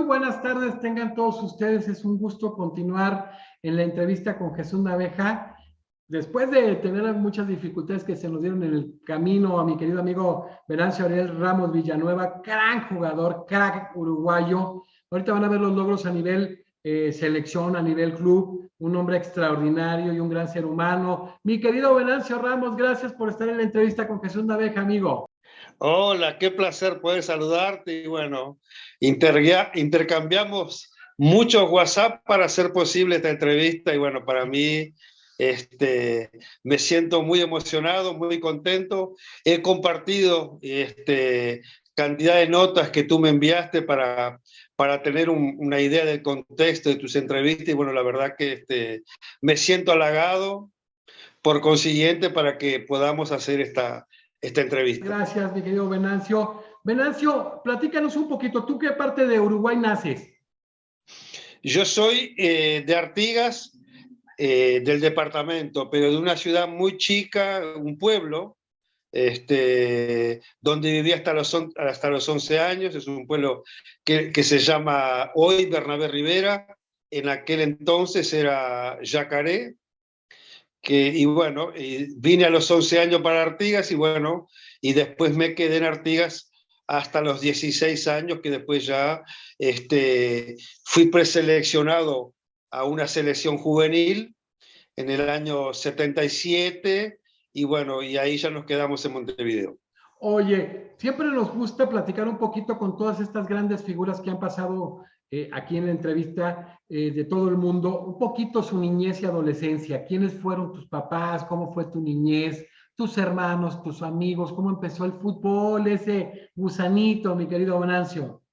Muy buenas tardes, tengan todos ustedes. Es un gusto continuar en la entrevista con Jesús Naveja. Después de tener muchas dificultades que se nos dieron en el camino a mi querido amigo Venancio Ariel Ramos Villanueva, gran jugador, crack uruguayo. Ahorita van a ver los logros a nivel selección, a nivel club, un hombre extraordinario y un gran ser humano. Mi querido Venancio Ramos, gracias por estar en la entrevista con Jesús Naveja, amigo. Hola, qué placer poder saludarte y bueno, intercambiamos muchos WhatsApp para hacer posible esta entrevista y bueno, para mí me siento muy emocionado, muy contento. He compartido cantidad de notas que tú me enviaste para tener una idea del contexto de tus entrevistas y bueno, la verdad que me siento halagado, por consiguiente, para que podamos hacer esta entrevista. Gracias, mi querido Venancio. Venancio, platícanos un poquito. ¿Tú qué parte de Uruguay naces? Yo soy de Artigas, del departamento, pero de una ciudad muy chica, un pueblo, donde viví hasta los 11 años. Es un pueblo que se llama hoy Bernabé Rivera. En aquel entonces era Yacaré. Y bueno, vine a los 11 años para Artigas y bueno, y después me quedé en Artigas hasta los 16 años, que después ya fui preseleccionado a una selección juvenil en el año 77 y bueno, y ahí ya nos quedamos en Montevideo. Oye, siempre nos gusta platicar un poquito con todas estas grandes figuras que han pasado aquí en la entrevista de todo el mundo, un poquito su niñez y adolescencia. ¿Quiénes fueron tus papás? ¿Cómo fue tu niñez? ¿Tus hermanos, tus amigos? ¿Cómo empezó el fútbol? Ese gusanito, mi querido Venancio.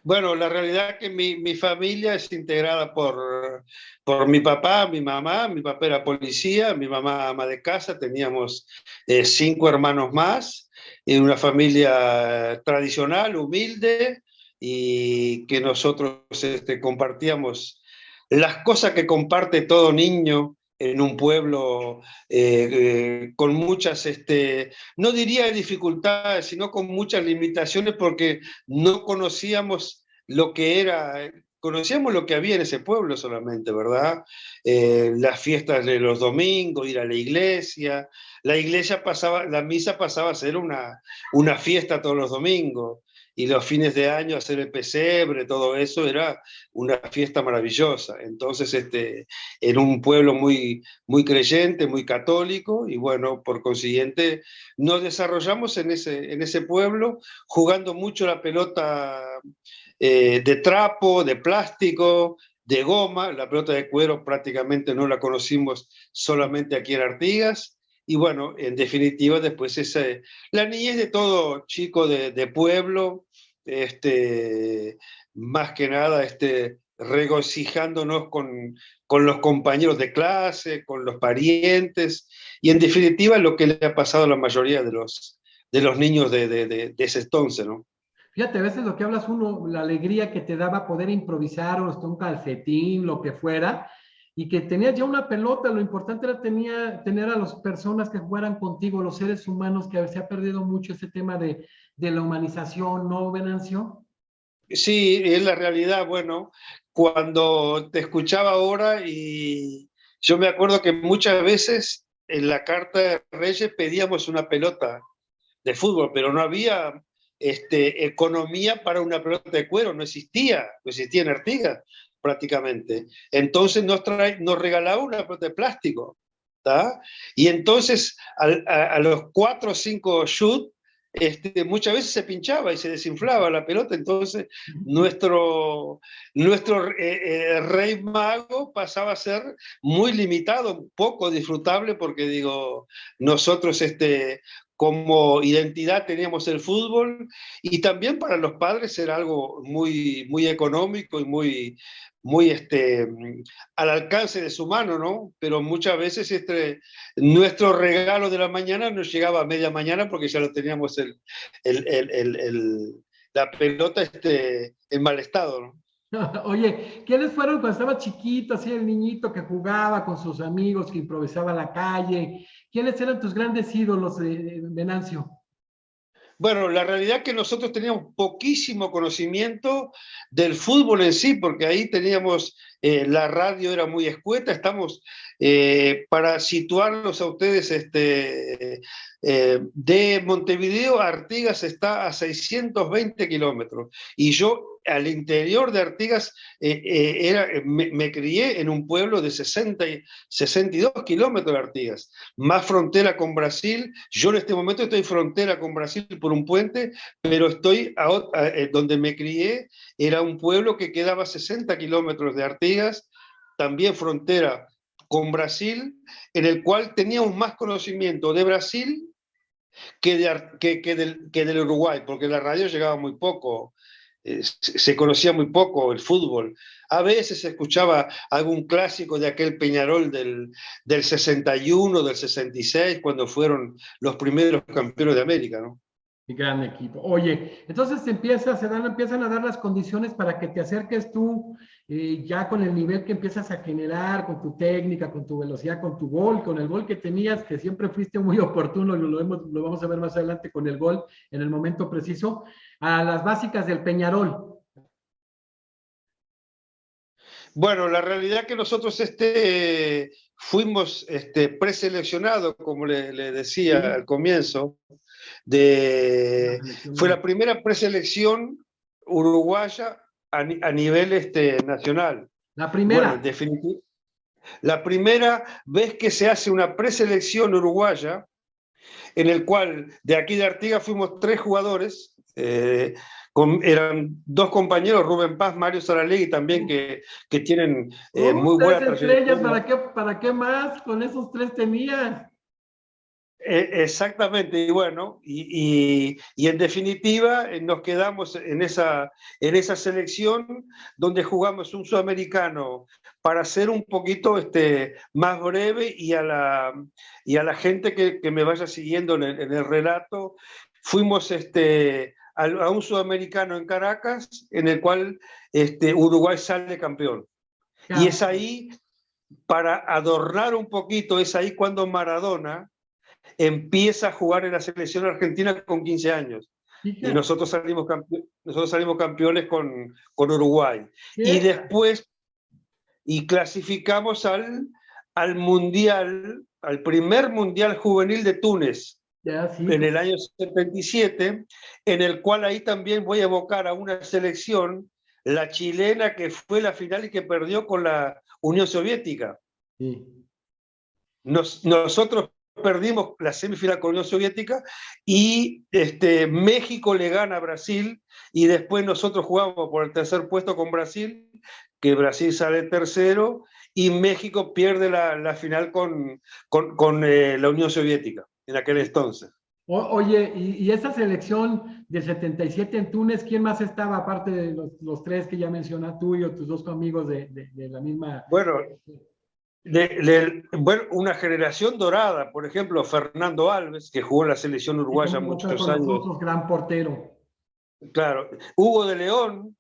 Bueno, la realidad es que mi familia es integrada por mi papá, mi mamá. Mi papá era policía, mi mamá ama de casa, teníamos 5 hermanos más, en una familia tradicional, humilde, y que nosotros compartíamos las cosas que comparte todo niño en un pueblo con muchas, no diría dificultades, sino con muchas limitaciones, porque no conocíamos lo que era, conocíamos lo que había en ese pueblo solamente, ¿verdad? Las fiestas de los domingos, ir a la iglesia la misa pasaba a ser una fiesta todos los domingos, y los fines de año hacer el pesebre, todo eso era una fiesta maravillosa. Entonces, en un pueblo muy, muy creyente, muy católico, y bueno, por consiguiente, nos desarrollamos en ese pueblo, jugando mucho la pelota de trapo, de plástico, de goma. La pelota de cuero prácticamente no la conocimos solamente aquí en Artigas. Y bueno, en definitiva, después la niñez de todo chico de pueblo, más que nada regocijándonos con los compañeros de clase, con los parientes, y en definitiva lo que le ha pasado a la mayoría de los niños de ese entonces, ¿no? Fíjate, a veces lo que hablas uno, la alegría que te daba poder improvisar o hasta un calcetín, lo que fuera, y que tenías ya una pelota, lo importante era tener a las personas que jugaran contigo, los seres humanos, que se ha perdido mucho ese tema de la humanización, ¿no, Venancio? Sí, es la realidad. Bueno, cuando te escuchaba ahora, y yo me acuerdo que muchas veces en la Carta de Reyes pedíamos una pelota de fútbol, pero no había economía para una pelota de cuero, no existía en Artigas prácticamente. Entonces nos regalaba una pelota de plástico, ¿tá? Y entonces a los 4 o 5 shoots, muchas veces se pinchaba y se desinflaba la pelota. Entonces nuestro rey mago pasaba a ser muy limitado, poco disfrutable, porque digo, nosotros como identidad teníamos el fútbol, y también para los padres era algo muy, muy económico y muy, muy al alcance de su mano, ¿no? Pero muchas veces nuestro regalo de la mañana nos llegaba a media mañana, porque ya lo teníamos la pelota en mal estado, ¿no? Oye, ¿quiénes fueron cuando estaba chiquito, así el niñito que jugaba con sus amigos, que improvisaba en la calle? ¿Quiénes eran tus grandes ídolos, Venancio? Bueno, la realidad es que nosotros teníamos poquísimo conocimiento del fútbol en sí, porque ahí teníamos, la radio era muy escueta, estamos, para situarlos a ustedes, de Montevideo a Artigas está a 620 kilómetros, y yo al interior de Artigas me crié en un pueblo de 62 kilómetros de Artigas, más frontera con Brasil. Yo en este momento estoy frontera con Brasil por un puente, pero estoy donde me crié, era un pueblo que quedaba a 60 kilómetros de Artigas, también frontera con Brasil, en el cual teníamos más conocimiento de Brasil que del Uruguay, porque la radio llegaba muy poco, se conocía muy poco el fútbol. A veces se escuchaba algún clásico de aquel Peñarol del 61, del 66, cuando fueron los primeros campeones de América, ¿no? Gran equipo. Oye, entonces empiezan a dar las condiciones para que te acerques tú, ya con el nivel que empiezas a generar, con tu técnica, con tu velocidad, con tu gol, con el gol que tenías, que siempre fuiste muy oportuno, lo vamos a ver más adelante con el gol en el momento preciso, a las básicas del Peñarol. Bueno, la realidad que nosotros fuimos preseleccionados, como le decía Sí, al comienzo, la selección fue la uruguaya. primera preselección uruguaya a nivel nacional. La Bueno, en primera. definitiva, la primera vez que se hace una preselección uruguaya, en el cual de aquí de Artigas fuimos 3 jugadores, eran 2 compañeros, Rubén Paz, Mario Saralegui también, que tienen muy Tres buena estrellas, trayectoria. para qué más? Con esos tres tenías. Exactamente, y bueno, y en definitiva nos quedamos en esa selección donde jugamos un sudamericano para ser un poquito más breve, y a la gente que me vaya siguiendo en el relato, fuimos a un sudamericano en Caracas en el cual Uruguay sale campeón. Y es Campeón. ahí, para adornar un poquito, es ahí cuando Maradona empieza a jugar en la selección argentina con 15 años. Y Fíjate. nosotros salimos campeones con Uruguay. Y ¿Qué? después, y clasificamos al mundial, al primer mundial juvenil de Túnez, Ya, sí. en el año 77, en el cual ahí también voy a evocar a una selección, la chilena, que fue la final y que perdió con la Unión Soviética. Sí. Nosotros perdimos la semifinal con la Unión Soviética, y México le gana a Brasil, y después nosotros jugamos por el tercer puesto con Brasil, que Brasil sale tercero, y México pierde la final con la Unión Soviética en aquel entonces. Oye, y esa selección del 77 en Túnez, ¿quién más estaba aparte de los tres que ya mencionas tú y tus dos amigos de la misma? Bueno, bueno, una generación dorada, por ejemplo, Fernando Alves, que jugó en la selección Y uruguaya como va a estar muchos con años, nosotros, gran portero. claro. Hugo de León,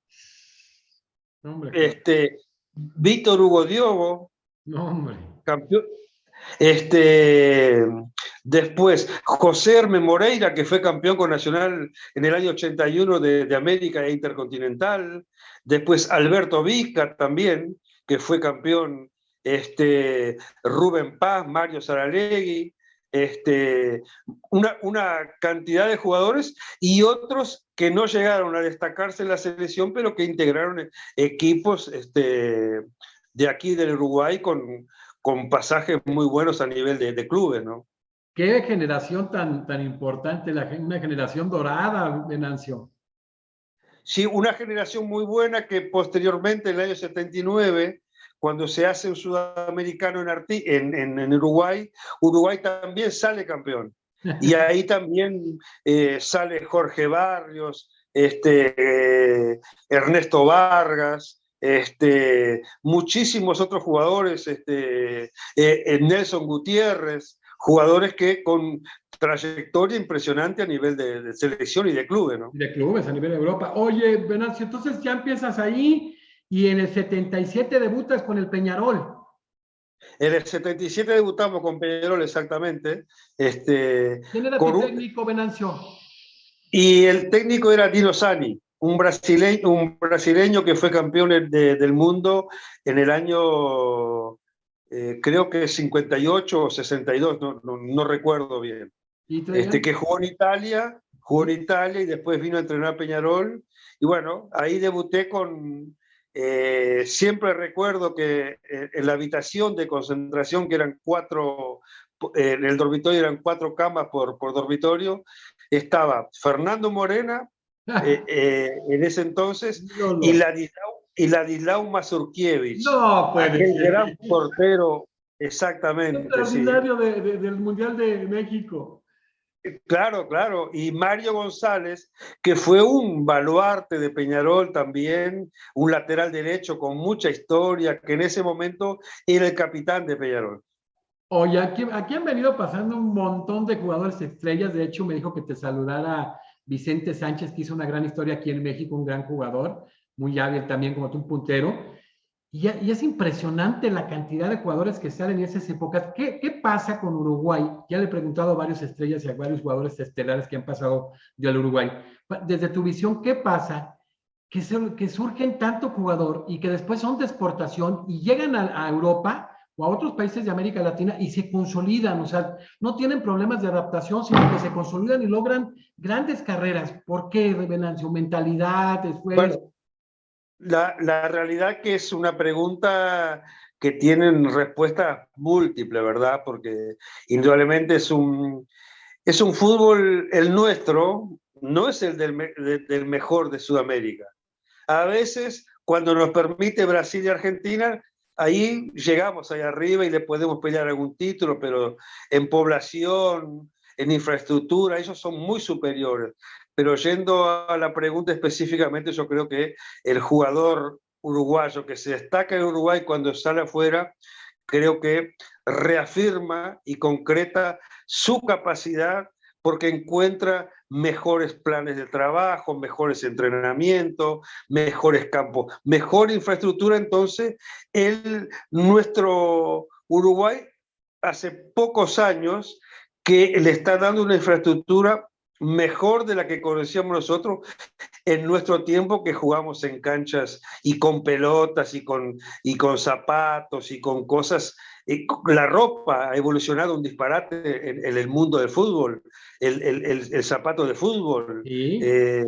No, hombre, claro. Víctor Hugo Diogo, No, hombre. campeón. Este, Después, José Herme Moreira, que fue campeón con Nacional en el año 81 de América e Intercontinental. Después, Alberto Vica también, que fue campeón. Rubén Paz, Mario Saralegui. Una cantidad de jugadores, y otros que no llegaron a destacarse en la selección, pero que integraron equipos de aquí del Uruguay con pasajes muy buenos a nivel de clubes, ¿no? Qué generación tan importante, una generación dorada, Venancio. Sí, una generación muy buena que posteriormente, en el año 79, cuando se hace un sudamericano en Uruguay, Uruguay también sale campeón. Y ahí también sale Jorge Barrios, Ernesto Vargas, muchísimos otros jugadores, Nelson Gutiérrez, jugadores que con trayectoria impresionante a nivel de selección y de clubes, ¿no? De clubes a nivel de Europa. Oye, Venancio, entonces ya empiezas ahí y en el 77 debutas con el Peñarol. En el 77 debutamos con Peñarol, exactamente. ¿Quién era tu Con un, técnico, Venancio? Y el técnico era Dino Sani, un brasileño que fue campeón del mundo en el año, creo que 58 o 62, no recuerdo bien. Y traían, Que jugó en sí, Italia y después vino a entrenar a Peñarol. Y bueno, ahí debuté con, siempre recuerdo que en la habitación de concentración, que eran cuatro, en el dormitorio eran cuatro camas por dormitorio, estaba Fernando Morena, en ese entonces, y ídolo. Ladislao Mazurkiewicz, No puede aquel ser. gran portero, exactamente, sí. Extraordinario del Mundial de México. Claro, claro. Y Mario González, que fue un baluarte de Peñarol también, un lateral derecho con mucha historia, que en ese momento era el capitán de Peñarol. Oye, aquí han venido pasando un montón de jugadores estrellas. De hecho, me dijo que te saludara Vicente Sánchez, que hizo una gran historia aquí en México, un gran jugador, muy hábil también como tú, un puntero. Y es impresionante la cantidad de jugadores que salen en esas épocas. ¿Qué pasa con Uruguay? Ya le he preguntado a varios estrellas y a varios jugadores estelares que han pasado del Uruguay. Desde tu visión, ¿qué pasa? Que surgen tanto jugador y que después son de exportación y llegan a Europa o a otros países de América Latina y se consolidan, o sea, no tienen problemas de adaptación, sino que se consolidan y logran grandes carreras. ¿Por qué, Venancio? Mentalidad, esfuerzo. Bueno, la realidad que es una pregunta que tienen respuestas múltiples, ¿verdad? Porque indudablemente es un fútbol, el nuestro, no es el del mejor de Sudamérica. A veces, cuando nos permite Brasil y Argentina, ahí llegamos ahí arriba y le podemos pelear algún título, pero en población, en infraestructura, ellos son muy superiores. Pero yendo a la pregunta específicamente, yo creo que el jugador uruguayo que se destaca en Uruguay cuando sale afuera, creo que reafirma y concreta su capacidad porque encuentra mejores planes de trabajo, mejores entrenamientos, mejores campos, mejor infraestructura. Entonces, nuestro Uruguay hace pocos años que le está dando una infraestructura mejor de la que conocíamos nosotros en nuestro tiempo, que jugamos en canchas y con pelotas y con zapatos y con cosas. La ropa ha evolucionado un disparate en el mundo del fútbol, el zapato de fútbol, Sí. eh,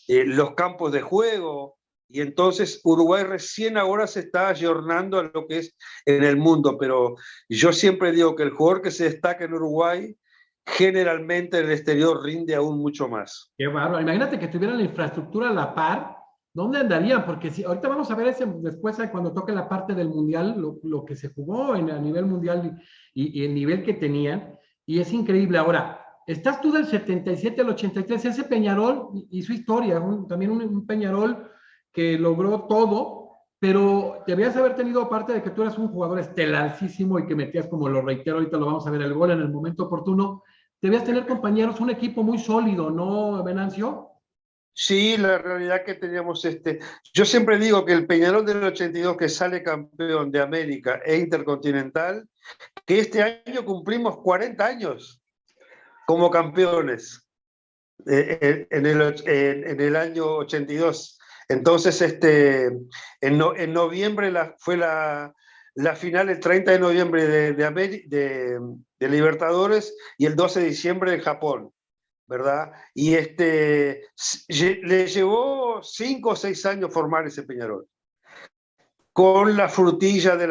los campos de juego. Y entonces Uruguay recién ahora se está ayornando a lo que es en el mundo, pero yo siempre digo que el jugador que se destaca en Uruguay generalmente en el exterior rinde aún mucho más. Qué bárbaro. Imagínate que tuvieran la infraestructura a la par, ¿dónde andarían? Porque si ahorita vamos a ver ese, después cuando toque la parte del mundial, lo que se jugó a nivel mundial y el nivel que tenían, y es increíble. Ahora, estás tú del 77 al 83, ese Peñarol y su historia, también un Peñarol que logró todo, pero debías haber tenido, aparte de que tú eras un jugador estelarísimo y que metías, como lo reitero, ahorita lo vamos a ver, el gol en el momento oportuno, debías tener compañeros, un equipo muy sólido, ¿no, Venancio? Sí, la realidad que teníamos yo siempre digo que el Peñarol del 82 que sale campeón de América e Intercontinental, que este año cumplimos 40 años como campeones en el año 82. Entonces, en noviembre fue la final, el 30 de noviembre de Libertadores y el 12 de diciembre en Japón. ¿Verdad? Y le llevó 5 o 6 años formar ese Peñarol. Con la frutilla de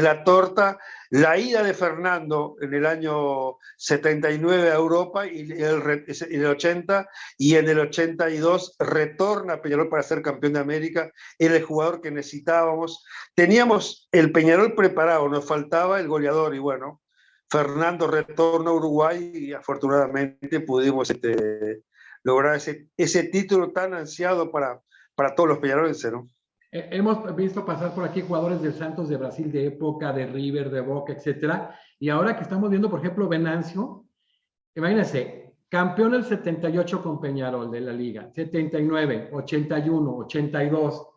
la torta, la ida de Fernando en el año 79 a Europa en el 80, y en el 82 retorna a Peñarol para ser campeón de América. Era el jugador que necesitábamos. Teníamos el Peñarol preparado, nos faltaba el goleador y bueno, Fernando retorna a Uruguay y afortunadamente pudimos lograr ese título tan ansiado para todos los peñarolenses, ¿no? Hemos visto pasar por aquí jugadores del Santos de Brasil de época, de River, de Boca, etcétera. Y ahora que estamos viendo, por ejemplo, Venancio, imagínense, campeón el 78 con Peñarol de la liga, 79, 81, 82.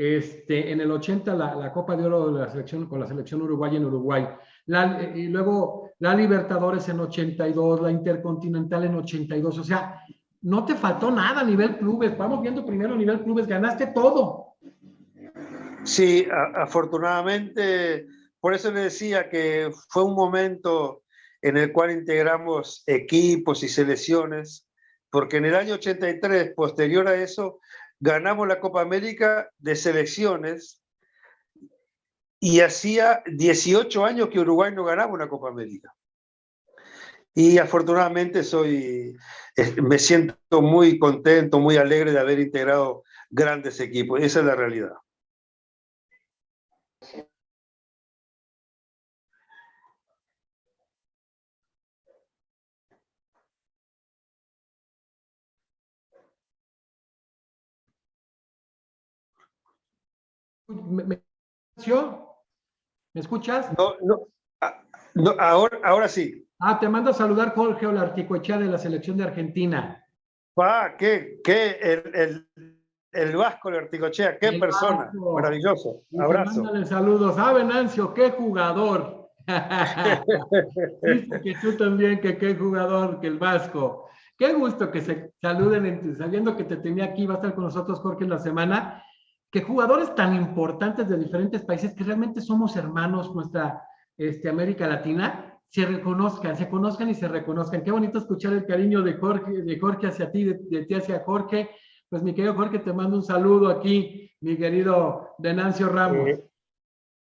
En el 80 la Copa de Oro de la selección, con la selección uruguaya en Uruguay. Y luego la Libertadores en 82, la Intercontinental en 82. O sea, no te faltó nada a nivel clubes. Vamos viendo primero a nivel clubes, ganaste todo. Sí, afortunadamente, por eso le decía que fue un momento en el cual integramos equipos y selecciones, porque en el año 83, posterior a eso, ganamos la Copa América de selecciones y hacía 18 años que Uruguay no ganaba una Copa América. Y afortunadamente me siento muy contento, muy alegre de haber integrado grandes equipos. Esa es la realidad. ¿Me escuchas? No, no, no, ahora sí. Te mando a saludar Jorge Olarticoechea de la selección de Argentina. El Vasco de Ortigochea, qué El persona, Vasco. maravilloso. Dice, Abrazo. mándale saludos. Venancio, qué jugador. Dice que tú también, que qué jugador, que el Vasco. Qué gusto que se saluden, sabiendo que te tenía aquí, va a estar con nosotros Jorge en la semana. Que jugadores tan importantes de diferentes países, que realmente somos hermanos, nuestra América Latina, se conozcan y se reconozcan. Qué bonito escuchar el cariño de Jorge hacia ti, de ti hacia Jorge. Pues mi querido Jorge, te mando un saludo aquí, mi querido Venancio Ramos.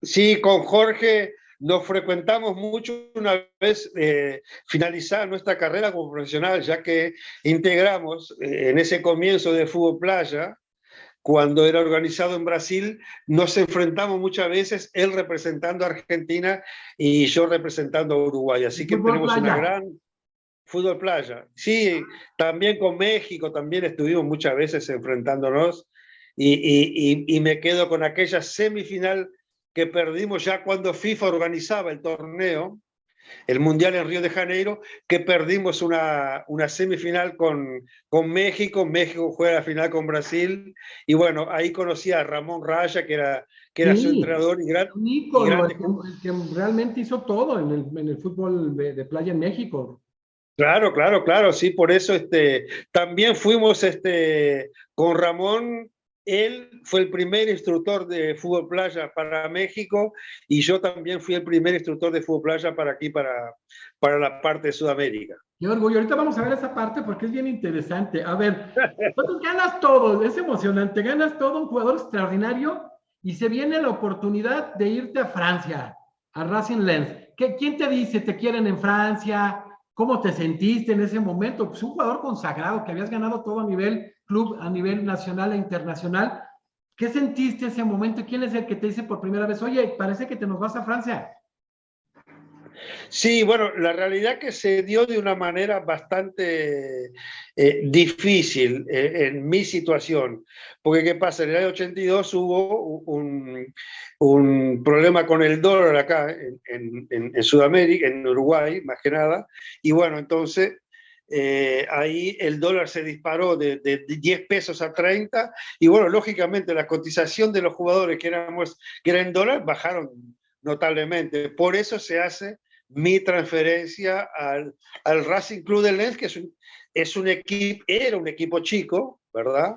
Sí, con Jorge nos frecuentamos mucho una vez finalizada nuestra carrera como profesional, ya que integramos en ese comienzo de fútbol playa, cuando era organizado en Brasil, nos enfrentamos muchas veces, él representando a Argentina y yo representando a Uruguay. Así que tenemos una gran fútbol playa. Sí, también con México, también estuvimos muchas veces enfrentándonos y me quedo con aquella semifinal que perdimos ya cuando FIFA organizaba el torneo, el Mundial en Río de Janeiro, que perdimos una semifinal con México. México juega la final con Brasil. Y bueno, ahí conocí a Ramón Raya, que era su entrenador. Un ícono, el que realmente hizo todo en el fútbol de playa en México. Claro, claro, claro, sí, por eso también fuimos con Ramón. Él fue el primer instructor de fútbol playa para México y yo también fui el primer instructor de fútbol playa para aquí, para la parte de Sudamérica. Qué orgullo. Ahorita vamos a ver esa parte porque es bien interesante. A ver, entonces ganas todo, es emocionante, ganas todo, un jugador extraordinario y se viene la oportunidad de irte a Francia, a Racing Lens. ¿Quién te dice te quieren en Francia? ¿Cómo te sentiste en ese momento? Pues un jugador consagrado que habías ganado todo a nivel club, a nivel nacional e internacional. ¿Qué sentiste ese momento? ¿Quién es el que te dice por primera vez, oye, parece que te nos vas a Francia? Sí, bueno, la realidad que se dio de una manera bastante difícil en mi situación, porque ¿qué pasa? En el año 82 hubo un problema con el dólar acá en Sudamérica, en Uruguay más que nada, y bueno, entonces ahí el dólar se disparó de 10 pesos a 30, y bueno, lógicamente la cotización de los jugadores que eran en dólar bajaron notablemente. Por eso se hace mi transferencia al Racing Club de Lens, que era un equipo chico, ¿verdad?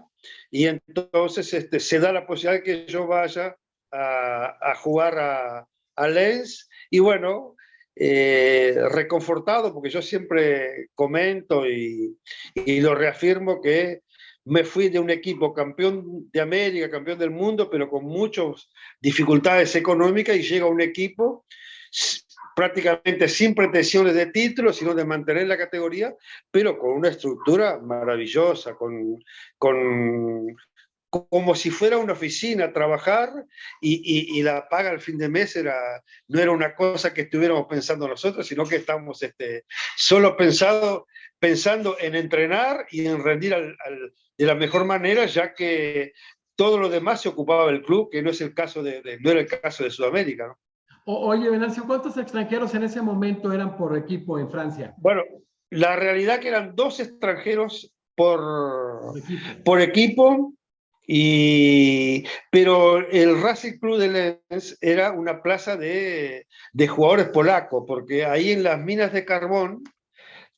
Y entonces se da la posibilidad de que yo vaya a jugar a Lens, y bueno, reconfortado, porque yo siempre comento y lo reafirmo que me fui de un equipo campeón de América, campeón del mundo, pero con muchas dificultades económicas, y llega un equipo prácticamente sin pretensiones de título, sino de mantener la categoría, pero con una estructura maravillosa, como si fuera una oficina, trabajar y la paga al fin de mes no era una cosa que estuviéramos pensando nosotros, sino que estábamos solo pensando en entrenar y en rendir de la mejor manera, ya que todo lo demás se ocupaba el club, que no es el caso no era el caso de Sudamérica, ¿no? Oye, Venancio, ¿cuántos extranjeros en ese momento eran por equipo en Francia? Bueno, la realidad que eran 2 extranjeros por equipo, pero el Racing Club de Lens era una plaza de jugadores polacos, porque ahí en las minas de carbón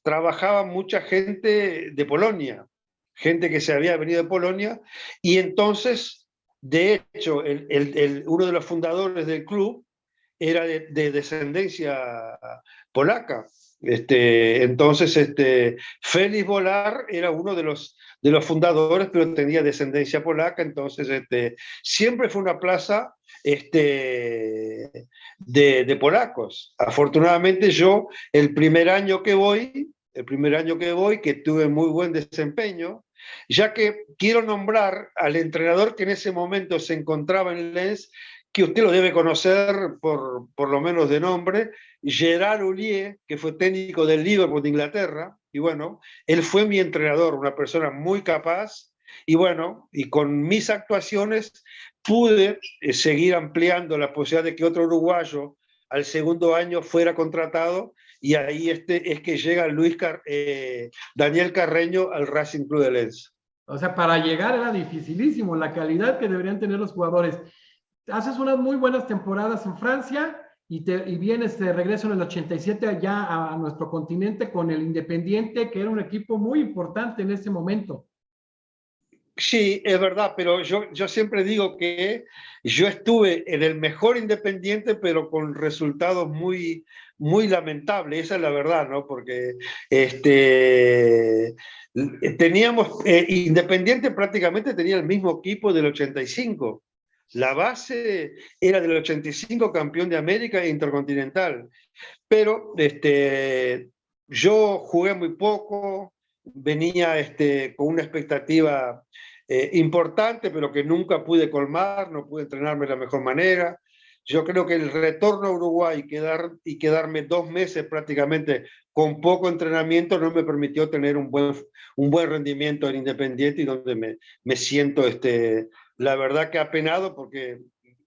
trabajaba mucha gente de Polonia, gente que se había venido de Polonia, y entonces, de hecho, uno de los fundadores del club era de descendencia polaca. Entonces, Félix Volar era uno de los fundadores, pero tenía descendencia polaca, entonces siempre fue una plaza de polacos. Afortunadamente yo, el primer año que voy, que tuve muy buen desempeño, ya que quiero nombrar al entrenador que en ese momento se encontraba en Lens, que usted lo debe conocer por lo menos de nombre, Gerard Houllier, que fue técnico del Liverpool de Inglaterra, y bueno, él fue mi entrenador, una persona muy capaz, y bueno, y con mis actuaciones pude seguir ampliando la posibilidad de que otro uruguayo al segundo año fuera contratado, y ahí es que llega Daniel Carreño al Racing Club de Lens. O sea, para llegar era dificilísimo, la calidad que deberían tener los jugadores. Haces unas muy buenas temporadas en Francia y vienes de regreso en el 87 allá a nuestro continente con el Independiente, que era un equipo muy importante en ese momento. Sí, es verdad, pero yo siempre digo que yo estuve en el mejor Independiente, pero con resultados muy, muy lamentables, esa es la verdad, ¿no? Porque teníamos, Independiente prácticamente tenía el mismo equipo del 85. La base era del 85 campeón de América e Intercontinental, pero yo jugué muy poco, venía con una expectativa importante, pero que nunca pude colmar, no pude entrenarme de la mejor manera. Yo creo que el retorno a Uruguay y quedarme 2 meses prácticamente con poco entrenamiento no me permitió tener un buen rendimiento en Independiente, y donde me siento, la verdad que apenado, porque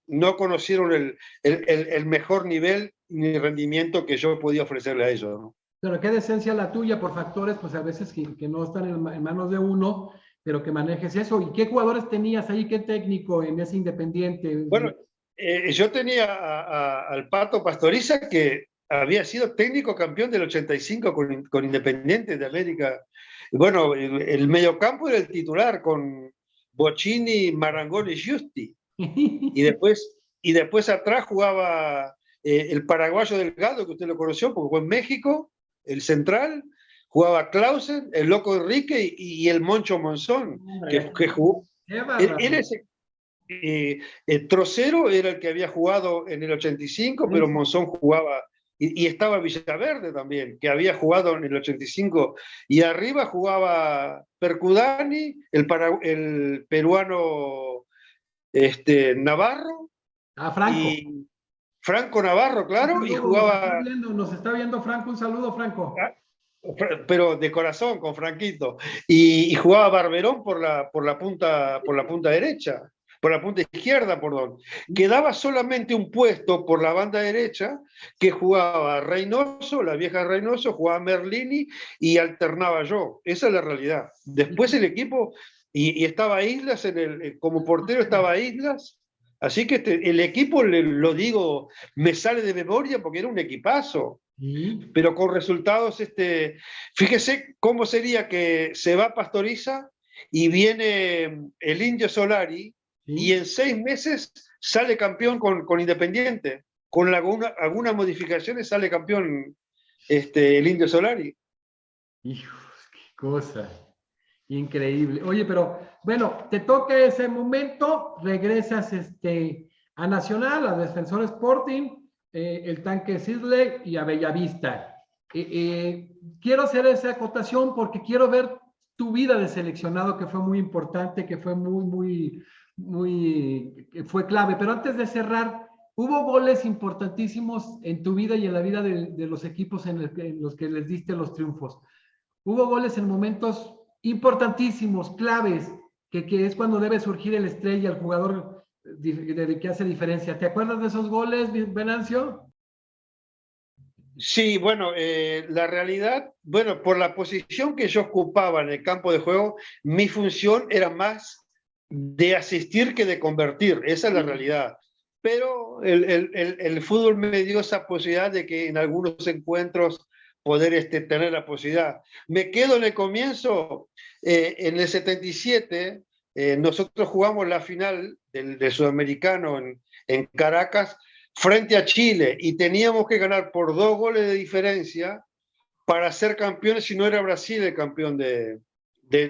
no conocieron el mejor nivel ni rendimiento que yo podía ofrecerle a ellos, ¿no? Pero qué decencia la tuya por factores, pues a veces que no están en manos de uno, pero que manejes eso. ¿Y qué jugadores tenías ahí? ¿Qué técnico en ese Independiente? Bueno, yo tenía al Pato Pastoriza, que había sido técnico campeón del 85 con Independiente de América. Bueno, el mediocampo era el titular con Bocini, Marangoni y Giusti. Y después atrás jugaba el paraguayo Delgado, que usted lo conoció porque jugó en México, el central. Jugaba Clausen, el Loco Enrique y el Moncho Monzón, que jugó. Trocero era el que había jugado en el 85, pero Monzón jugaba, y estaba Villaverde también, que había jugado en el 85, y arriba jugaba Percudani, el peruano Navarro, Franco. y Franco Navarro, claro, y jugaba... Nos está viendo Franco, un saludo, Franco. Pero de corazón, con Franquito. Y jugaba Barberón por la punta derecha, por la punta izquierda, perdón. Quedaba solamente un puesto por la banda derecha, que jugaba Reynoso, la vieja Reynoso, jugaba Merlini y alternaba yo. Esa es la realidad. Después el equipo, y estaba Islas, como portero estaba Islas. Así que el equipo, lo digo, me sale de memoria porque era un equipazo. Pero con resultados, fíjese cómo sería que se va Pastoriza y viene el Indio Solari, y en 6 meses sale campeón con Independiente. Con algunas modificaciones sale campeón el Indio Solari. Hijos, qué cosa. Increíble. Oye, pero bueno, te toca ese momento, regresas a Nacional, a Defensor Sporting, el Tanque Sisley y a Bellavista. Quiero hacer esa acotación porque quiero ver tu vida de seleccionado, que fue muy importante, que fue fue clave. Pero antes de cerrar, hubo goles importantísimos en tu vida y en la vida de los equipos en los que les diste los triunfos. Hubo goles en momentos importantísimos, claves, que es cuando debe surgir el estrella, el jugador que hace diferencia. ¿Te acuerdas de esos goles, Venancio? Sí, bueno, la realidad, bueno, por la posición que yo ocupaba en el campo de juego, mi función era más de asistir que de convertir, esa es la realidad. Pero el fútbol me dio esa posibilidad de que en algunos encuentros poder tener la posibilidad. Me quedo en el comienzo, en el 77, nosotros jugamos la final del Sudamericano en Caracas frente a Chile y teníamos que ganar por 2 goles de diferencia para ser campeones, si no era Brasil el campeón de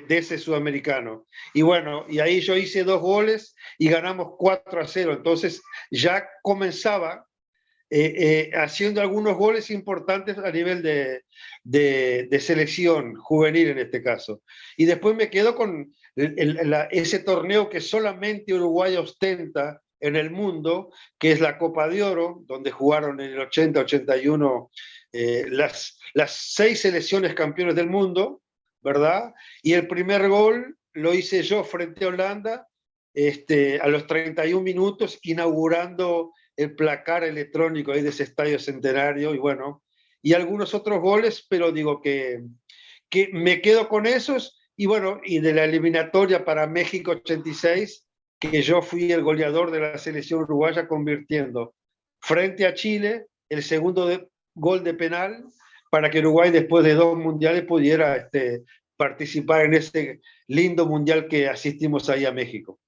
ese Sudamericano. Y bueno, y ahí yo hice 2 goles y ganamos 4-0. Entonces ya comenzaba haciendo algunos goles importantes a nivel de selección juvenil en este caso. Y después me quedo con ese torneo que solamente Uruguay ostenta en el mundo, que es la Copa de Oro, donde jugaron en el 80-81 las 6 selecciones campeones del mundo, ¿verdad? Y el primer gol lo hice yo frente a Holanda a los 31 minutos, inaugurando el placar electrónico ahí de ese estadio centenario, y bueno, y algunos otros goles, pero digo que me quedo con esos, y bueno, y de la eliminatoria para México 86, que yo fui el goleador de la selección uruguaya, convirtiendo frente a Chile el segundo gol de penal, para que Uruguay después de 2 mundiales pudiera participar en ese lindo mundial que asistimos ahí a México.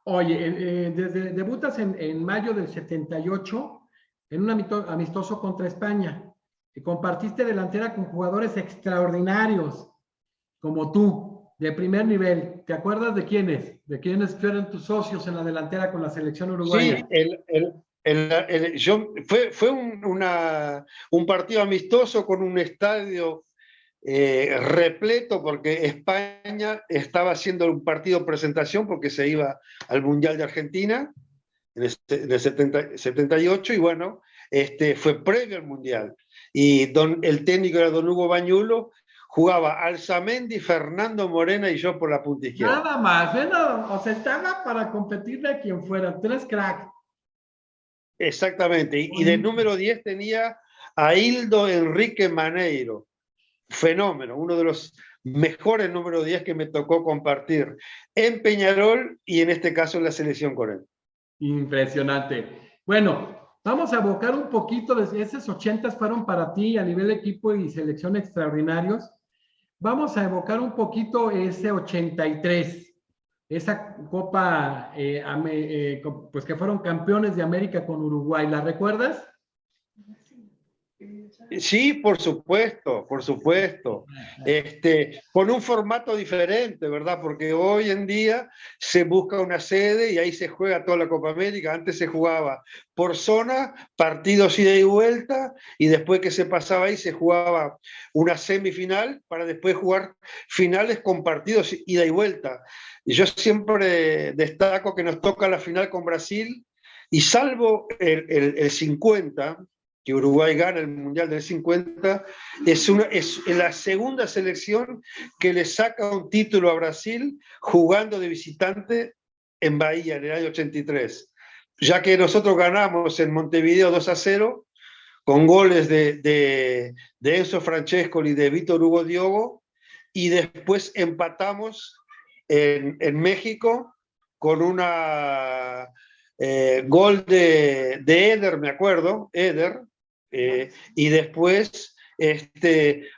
Oye, debutas en mayo del 78 en un amistoso contra España. Y compartiste delantera con jugadores extraordinarios, como tú, de primer nivel. ¿Te acuerdas de quiénes? ¿De quiénes fueron tus socios en la delantera con la selección uruguaya? Sí, fue un partido amistoso con un estadio repleto, porque España estaba haciendo un partido presentación porque se iba al Mundial de Argentina en el 78, y bueno, fue previo al Mundial. Y el técnico era don Hugo Bañulo, jugaba Alzamendi, Fernando Morena y yo por la punta izquierda. Nada más, bueno, o sea, estaba para competirle a quien fuera. Tres cracks. Exactamente, y de número 10 tenía a Hildo Enrique Maneiro. Fenómeno, uno de los mejores número 10 que me tocó compartir en Peñarol y en este caso en la selección con él. Impresionante. Bueno, vamos a abocar un poquito de esos 80 fueron para ti a nivel de equipo y selección extraordinarios. Vamos a evocar un poquito ese 83, esa copa, pues que fueron campeones de América con Uruguay. ¿La recuerdas? Sí, por supuesto, por supuesto. Con un formato diferente, ¿verdad? Porque hoy en día se busca una sede y ahí se juega toda la Copa América. Antes se jugaba por zona, partidos ida y vuelta, y después que se pasaba ahí se jugaba una semifinal para después jugar finales con partidos ida y vuelta. Y yo siempre destaco que nos toca la final con Brasil, y salvo el 50, que Uruguay gana el Mundial del 50, es la segunda selección que le saca un título a Brasil jugando de visitante en Bahía en el año 83. Ya que nosotros ganamos en Montevideo 2-0 con goles de Enzo Francescoli y de Víctor Hugo Diogo, y después empatamos en México con una gol de Eder, me acuerdo, Eder, y después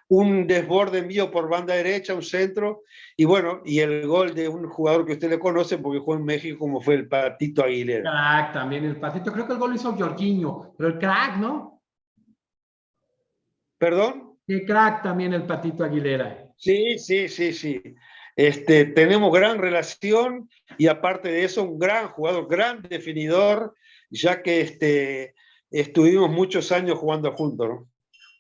un desborde mío por banda derecha, un centro, y bueno, y el gol de un jugador que usted le conoce porque jugó en México, como fue el Patito Aguilera. Crack también, el Patito. Creo que el gol lo hizo Jorginho, pero el crack, ¿no? ¿Perdón? Qué crack también el Patito Aguilera. Sí, sí, sí, sí. Tenemos gran relación, y aparte de eso, un gran jugador, gran definidor, ya que estuvimos muchos años jugando juntos, ¿no?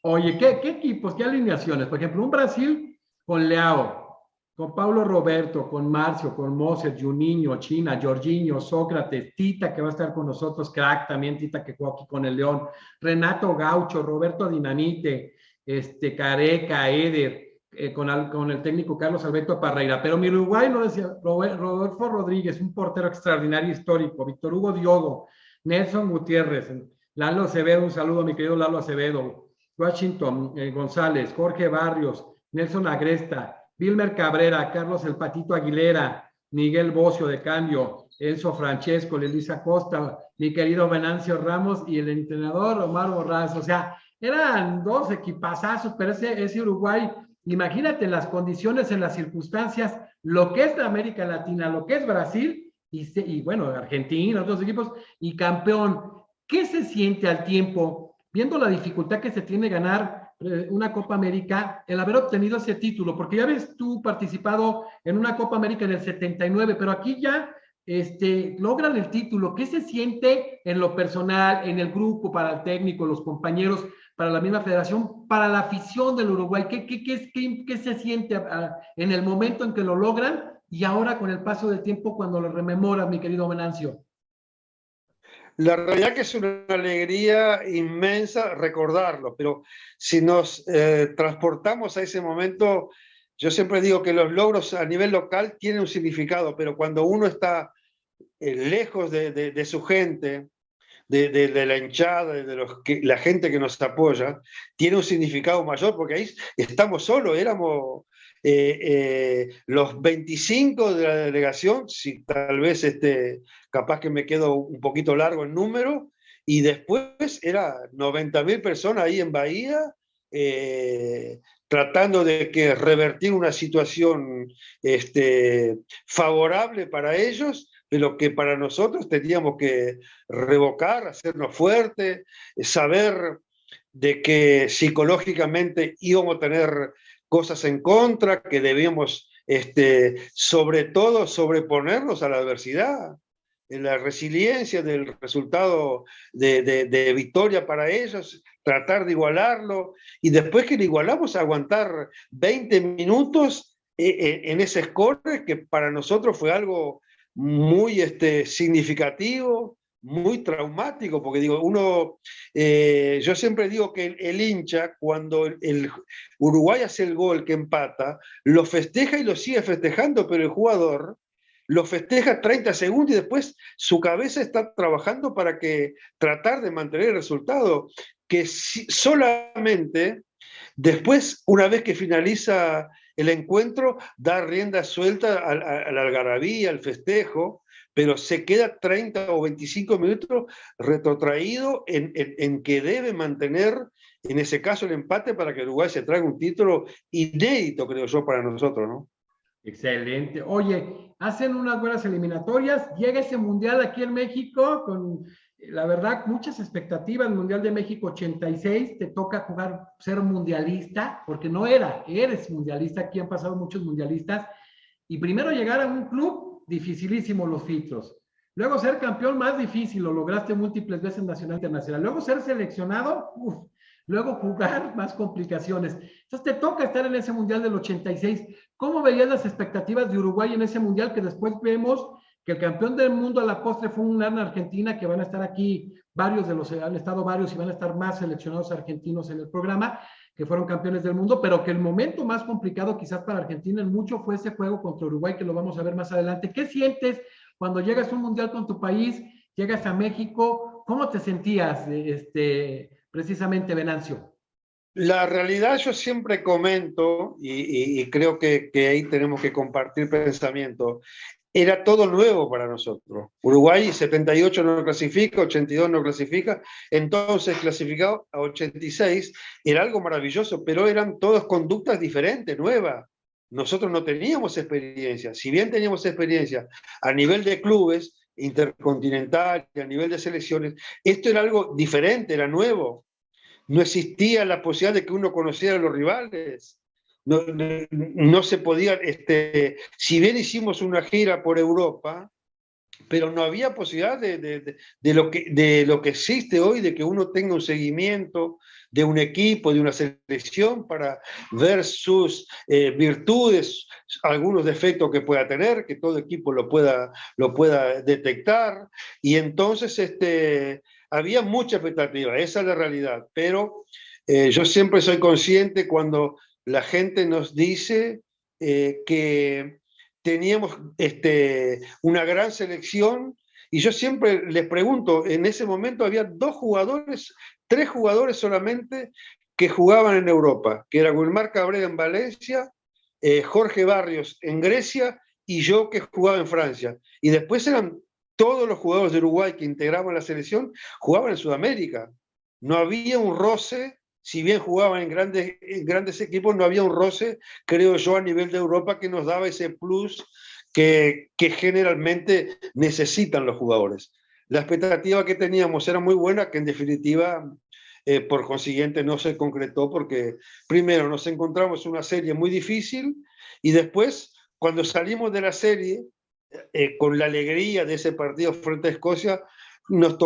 Oye, ¿qué equipos, qué alineaciones? Por ejemplo, un Brasil con Leao, con Paulo Roberto, con Marcio, con Moser, Juninho, China, Jorginho, Sócrates, Tita, que va a estar con nosotros, crack también, Tita, que jugó aquí con el León, Renato Gaucho, Roberto Dinamite, Careca, Eder, con el técnico Carlos Alberto Parreira. Pero mi Uruguay lo decía, Rodolfo Rodríguez, un portero extraordinario histórico, Víctor Hugo Diogo, Nelson Gutiérrez, Lalo Acevedo, un saludo a mi querido Lalo Acevedo, Washington González, Jorge Barrios, Nelson Agresta, Wilmer Cabrera, Carlos El Patito Aguilera, Miguel Bocio de cambio, Enzo Francesco, Elisa Costa, mi querido Venancio Ramos y el entrenador Omar Borrás. O sea, eran dos equipazazos, pero ese Uruguay, imagínate las condiciones, en las circunstancias, lo que es de América Latina, lo que es Brasil, y bueno, Argentina, otros equipos, y campeón. ¿Qué se siente al tiempo, viendo la dificultad que se tiene ganar una Copa América, el haber obtenido ese título? Porque ya ves tú participado en una Copa América en el 79, pero aquí ya logran el título. ¿Qué se siente en lo personal, en el grupo, para el técnico, los compañeros, para la misma federación, para la afición del Uruguay? ¿Qué se siente en el momento en que lo logran y ahora con el paso del tiempo cuando lo rememoras, mi querido Venancio? La realidad que es una alegría inmensa recordarlo, pero si nos transportamos a ese momento, yo siempre digo que los logros a nivel local tienen un significado, pero cuando uno está lejos de su gente, de la hinchada, la gente que nos apoya, tiene un significado mayor, porque ahí estamos solos, éramos los 25 de la delegación, si tal vez capaz que me quedo un poquito largo el número, y después era 90.000 personas ahí en Bahía, tratando de revertir una situación favorable para ellos, pero que para nosotros teníamos que revocar, hacernos fuertes, saber de que psicológicamente íbamos a tener cosas en contra, que debíamos sobre todo sobreponernos a la adversidad, en la resiliencia del resultado de victoria para ellos, tratar de igualarlo, y después que lo igualamos, aguantar 20 minutos en ese score, que para nosotros fue algo muy significativo, muy traumático, porque digo, yo siempre digo que el hincha, cuando el Uruguay hace el gol que empata, lo festeja y lo sigue festejando, pero el jugador lo festeja 30 segundos y después su cabeza está trabajando para tratar de mantener el resultado, que solamente después, una vez que finaliza el encuentro, da rienda suelta a la algarabía, al festejo, pero se queda 30 o 25 minutos retrotraído en que debe mantener, en ese caso, el empate para que Uruguay se traiga un título inédito, creo yo, para nosotros, ¿no? Excelente. Oye, hacen unas buenas eliminatorias, llega ese mundial aquí en México con, la verdad, muchas expectativas. El Mundial de México 86, te toca jugar, ser mundialista, porque no eres mundialista, aquí han pasado muchos mundialistas, y primero llegar a un club, dificilísimo los filtros. Luego ser campeón, más difícil, lo lograste múltiples veces nacional e internacional. Luego ser seleccionado, uff. Luego jugar, más complicaciones. Entonces te toca estar en ese Mundial del 86. ¿Cómo veías las expectativas de Uruguay en ese Mundial, que después vemos que el campeón del mundo a la postre fue una Argentina, que van a estar aquí varios han estado varios y van a estar más seleccionados argentinos en el programa, que fueron campeones del mundo, pero que el momento más complicado quizás para Argentina en mucho fue ese juego contra Uruguay, que lo vamos a ver más adelante? ¿Qué sientes cuando llegas a un Mundial con tu país, llegas a México? ¿Cómo te sentías precisamente, Venancio? La realidad, yo siempre comento, y creo que ahí tenemos que compartir pensamiento, era todo nuevo para nosotros. Uruguay 78 no clasifica, 82 no clasifica, entonces clasificado a 86 era algo maravilloso, pero eran todas conductas diferentes, nuevas. Nosotros no teníamos experiencia. Si bien teníamos experiencia a nivel de clubes, intercontinental, a nivel de selecciones, esto era algo diferente, era nuevo. No existía la posibilidad de que uno conociera a los rivales. No se podía, si bien hicimos una gira por Europa, pero no había posibilidad de lo que existe hoy, de que uno tenga un seguimiento de un equipo, de una selección, para ver sus virtudes, algunos defectos que pueda tener, que todo equipo lo pueda detectar, y entonces había mucha expectativa, esa es la realidad, pero yo siempre soy consciente cuando la gente nos dice que teníamos una gran selección, y yo siempre les pregunto, en ese momento había 3 jugadores solamente que jugaban en Europa, que era Wilmar Cabrera en Valencia, Jorge Barrios en Grecia, y yo que jugaba en Francia. Y después eran todos los jugadores de Uruguay que integraban la selección, jugaban en Sudamérica. No había un roce si bien jugaban en grandes equipos, no había un roce, creo yo, a nivel de Europa que nos daba ese plus que generalmente necesitan los jugadores. La expectativa que teníamos era muy buena, que en definitiva, por consiguiente, no se concretó porque primero nos encontramos una serie muy difícil y después, cuando salimos de la serie, con la alegría de ese partido frente a Escocia, nos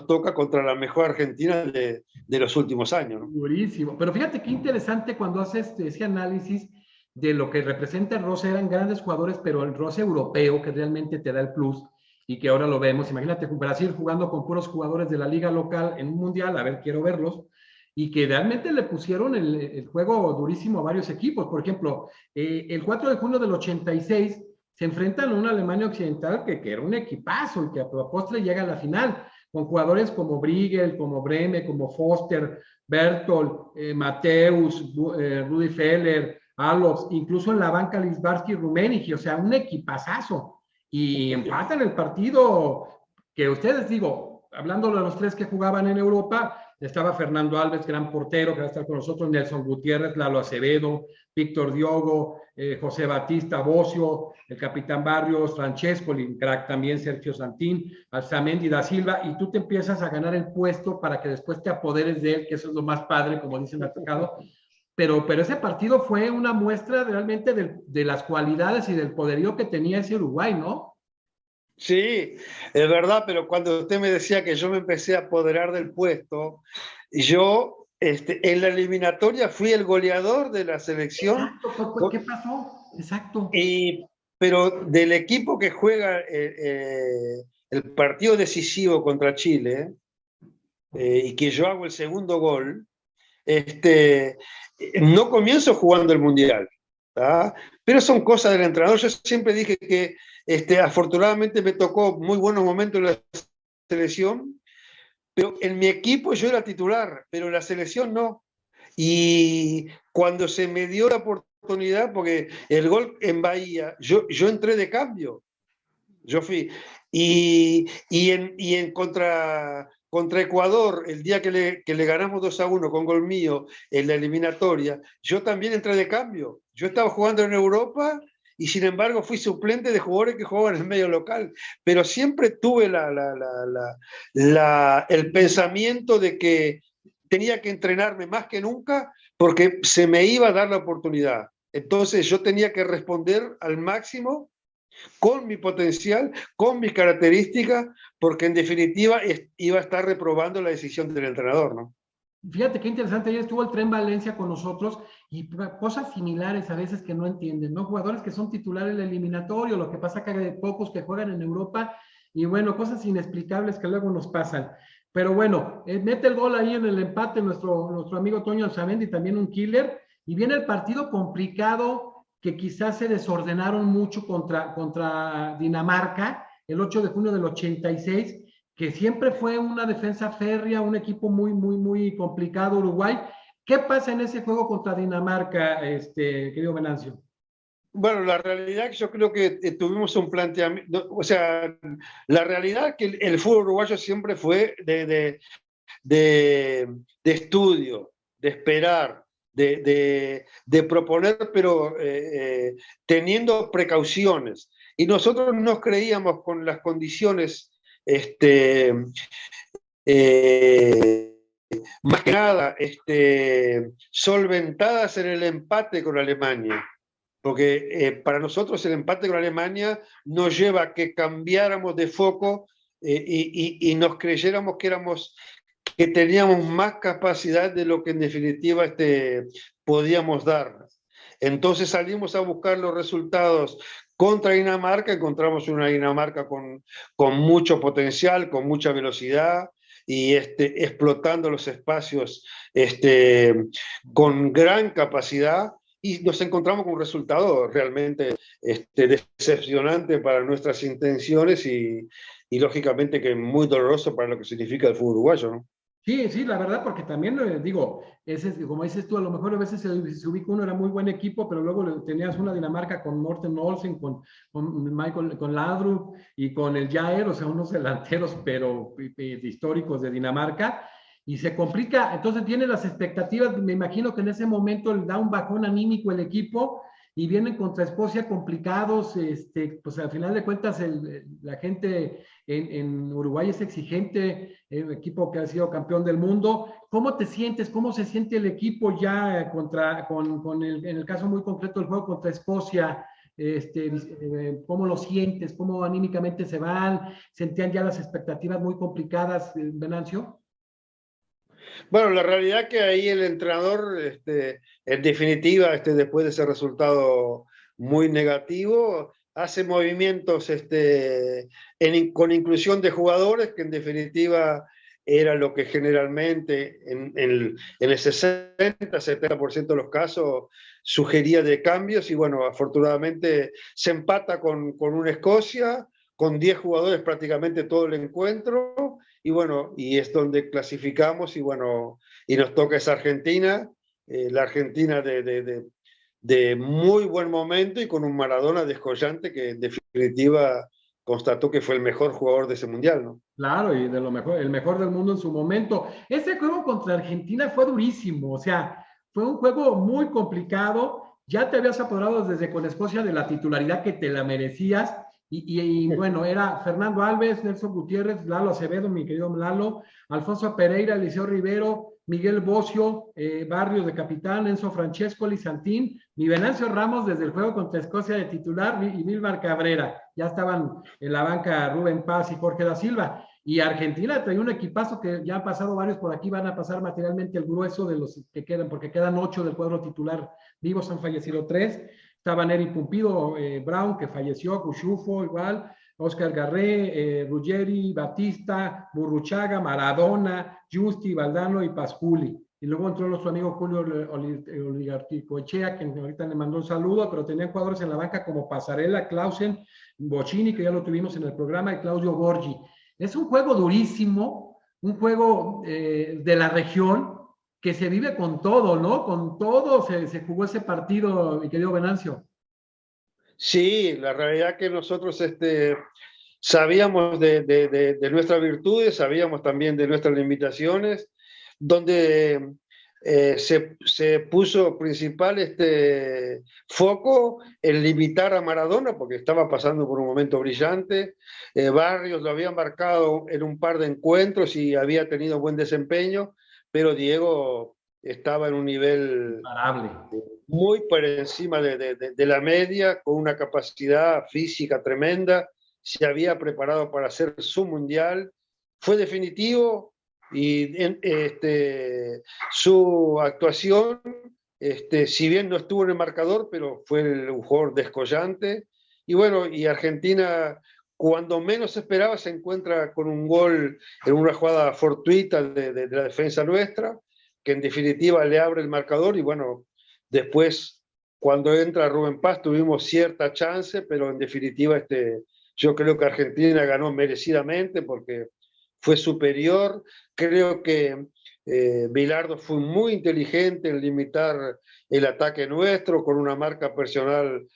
toca contra la mejor Argentina de los últimos años, ¿no? Durísimo. Pero fíjate qué interesante cuando haces ese análisis de lo que representa el roce. Eran grandes jugadores, pero el roce europeo que realmente te da el plus y que ahora lo vemos. Imagínate Brasil jugando con puros jugadores de la liga local en un mundial, a ver, quiero verlos, y que realmente le pusieron el juego durísimo a varios equipos. Por ejemplo, el 4 de junio del 86 se enfrentan a una Alemania Occidental que era un equipazo y que a postre llega a la final, con jugadores como Briegel, como Breme, como Foster, Bertol, Mateus, Rudi Feller, Alofs, incluso en la banca Lisbarski y Rummenigge, o sea, un equipazazo. Y empatan el partido que ustedes, digo, hablando de los tres que jugaban en Europa, estaba Fernando Alves, gran portero, que va a estar con nosotros, Nelson Gutiérrez, Lalo Acevedo, Víctor Diogo, José Batista Bocio, el capitán Barrios, Francesco, el crack también, Sergio Santín, Alzamendi da Silva, y tú te empiezas a ganar el puesto para que después te apoderes de él, que eso es lo más padre, como dicen atacado. Pero ese partido fue una muestra realmente de las cualidades y del poderío que tenía ese Uruguay, ¿no? Sí, es verdad, pero cuando usted me decía que yo me empecé a apoderar del puesto, yo en la eliminatoria fui el goleador de la selección, Exacto, ¿qué pasó? Exacto. y, pero del equipo que juega el partido decisivo contra Chile, y que yo hago el segundo gol, no comienzo jugando el Mundial, ¿tá? Pero son cosas del entrenador. Yo siempre dije que afortunadamente me tocó muy buenos momentos en la selección, pero en mi equipo yo era titular, pero en la selección no. Y cuando se me dio la oportunidad, porque el gol en Bahía, yo entré de cambio, yo fui. Y en contra Ecuador, el día que le ganamos 2-1 con gol mío en la eliminatoria, yo también entré de cambio. Yo estaba jugando en Europa y sin embargo fui suplente de jugadores que jugaban en el medio local. Pero siempre tuve el pensamiento de que tenía que entrenarme más que nunca porque se me iba a dar la oportunidad. Entonces yo tenía que responder al máximo con mi potencial, con mis características, porque en definitiva iba a estar reprobando la decisión del entrenador, ¿no? Fíjate qué interesante, ayer estuvo el Tren Valencia con nosotros y cosas similares a veces que no entienden, ¿no? Jugadores que son titulares del eliminatorio, lo que pasa que hay pocos que juegan en Europa y bueno, cosas inexplicables que luego nos pasan. Pero bueno, mete el gol ahí en el empate nuestro amigo Toño Alzamendi, también un killer, y viene el partido complicado que quizás se desordenaron mucho contra Dinamarca, el 8 de junio del 86, que siempre fue una defensa férrea, un equipo muy, muy, muy complicado Uruguay. ¿Qué pasa en ese juego contra Dinamarca, querido Venancio? Bueno, la realidad que yo creo que tuvimos un planteamiento, o sea, la realidad que el fútbol uruguayo siempre fue de estudio, de esperar, de proponer, pero teniendo precauciones. Y nosotros nos creíamos con las condiciones eh, más que nada solventadas en el empate con Alemania, porque para nosotros el empate con Alemania nos lleva a que cambiáramos de foco y nos creyéramos que teníamos más capacidad de lo que en definitiva podíamos dar. Entonces salimos a buscar los resultados contra Dinamarca, encontramos una Dinamarca con mucho potencial, con mucha velocidad y explotando los espacios con gran capacidad, y nos encontramos con un resultado realmente decepcionante para nuestras intenciones y lógicamente que muy doloroso para lo que significa el fútbol uruguayo, ¿no? Sí, sí, la verdad, porque también digo, como dices tú, a lo mejor a veces se ubica uno, era muy buen equipo, pero luego tenías una Dinamarca con Morten Olsen, con Michael, con Laudrup y con el Jair, o sea, unos delanteros, pero históricos de Dinamarca. y se complica, entonces tiene las expectativas, me imagino que en ese momento le da un bajón anímico el equipo y vienen contra Escocia complicados, pues al final de cuentas la gente en Uruguay es exigente, el equipo que ha sido campeón del mundo. ¿Cómo te sientes? ¿Cómo se siente el equipo ya en el caso muy concreto del juego contra Escocia? ¿Cómo lo sientes? ¿Cómo anímicamente se van? ¿Sentían ya las expectativas muy complicadas, Venancio? Bueno, la realidad que ahí el entrenador, en definitiva, después de ese resultado muy negativo, hace movimientos con inclusión de jugadores, que en definitiva era lo que generalmente en el 60-70% de los casos sugería de cambios, y bueno, afortunadamente se empata con una Escocia, con 10 jugadores prácticamente todo el encuentro, y bueno, y es donde clasificamos, y bueno, y nos toca esa Argentina, la Argentina de muy buen momento y con un Maradona descollante que en definitiva constató que fue el mejor jugador de ese mundial, ¿no? Claro, y de lo mejor, el mejor del mundo en su momento. Ese juego contra Argentina fue durísimo, o sea, fue un juego muy complicado. Ya te habías apoderado desde con Escocia de la titularidad que te la merecías. Bueno, era Fernando Alves, Nelson Gutiérrez, Lalo Acevedo, mi querido Lalo, Alfonso Pereira, Eliseo Rivero, Miguel Bocio, Barrios de capitán, Enzo Francescoli, Santín, mi Venancio Ramos desde el juego contra Escocia de titular y Milmar Cabrera. Ya estaban en la banca Rubén Paz y Jorge da Silva. Y Argentina trae un equipazo que ya han pasado varios por aquí, van a pasar materialmente el grueso de los que quedan, porque quedan 8 del cuadro titular vivos, han fallecido 3. Estaba Neri Pumpido, Brown, que falleció, Cuchufo igual, Oscar Garré, Ruggeri, Batista, Burruchaga, Maradona, Justi, Valdano y Pasculi. Y luego entró nuestro amigo Julio Oligarticoechea, que ahorita le mandó un saludo, pero tenían jugadores en la banca como Pasarela, Clausen, Bocini, que ya lo tuvimos en el programa, y Claudio Borgi. Es un juego durísimo, un juego de la región que se vive con todo, ¿no? Con todo se jugó ese partido, mi querido Venancio. Sí, la realidad que nosotros sabíamos de nuestras virtudes, sabíamos también de nuestras limitaciones, donde se puso principal foco en limitar a Maradona, porque estaba pasando por un momento brillante. Barrios lo había marcado en un par de encuentros y había tenido buen desempeño, pero Diego estaba en un nivel Imparable. muy por encima de la media, con una capacidad física tremenda, se había preparado para hacer su mundial, fue definitivo, y su actuación, si bien no estuvo en el marcador, pero fue un jugador descollante. Y bueno, y Argentina, cuando menos esperaba, se encuentra con un gol en una jugada fortuita de la defensa nuestra, que en definitiva le abre el marcador. Y bueno, después, cuando entra Rubén Paz, tuvimos cierta chance, pero en definitiva yo creo que Argentina ganó merecidamente porque fue superior. Creo que Bilardo fue muy inteligente en limitar el ataque nuestro con una marca personal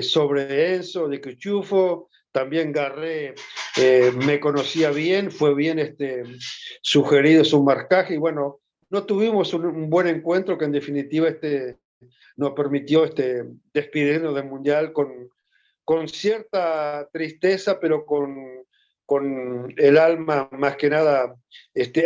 sobre Enzo, de Cuchufo. También Garré me conocía bien, fue bien sugerido su marcaje, y bueno, no tuvimos un buen encuentro que en definitiva nos permitió despedirnos del Mundial con cierta tristeza, pero con el alma más que nada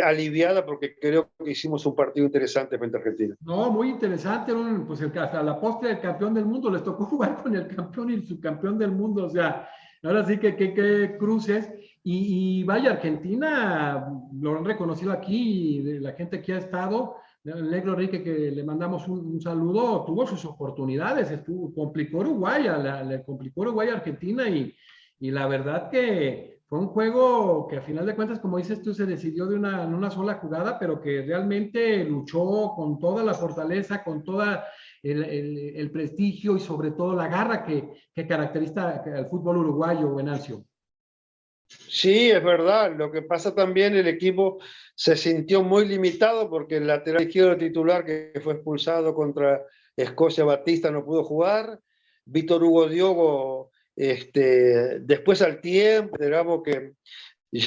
aliviada, porque creo que hicimos un partido interesante frente a Argentina. No, muy interesante, pues hasta la postre del campeón del mundo, les tocó jugar con el campeón y el subcampeón del mundo, o sea, ahora sí que cruces, y vaya, Argentina, lo han reconocido aquí, de la gente que ha estado, el negro Enrique, que le mandamos un saludo, tuvo sus oportunidades, complicó Uruguay, le complicó Uruguay a Argentina, y la verdad que fue un juego que a final de cuentas, como dices tú, se decidió en una sola jugada, pero que realmente luchó con toda la fortaleza, con toda el prestigio y sobre todo la garra que caracteriza al fútbol uruguayo, Venancio. Sí, es verdad. Lo que pasa también, el equipo se sintió muy limitado porque el lateral izquierdo titular, que fue expulsado contra Escocia, Batista, no pudo jugar. Víctor Hugo Diogo, después al tiempo, digamos que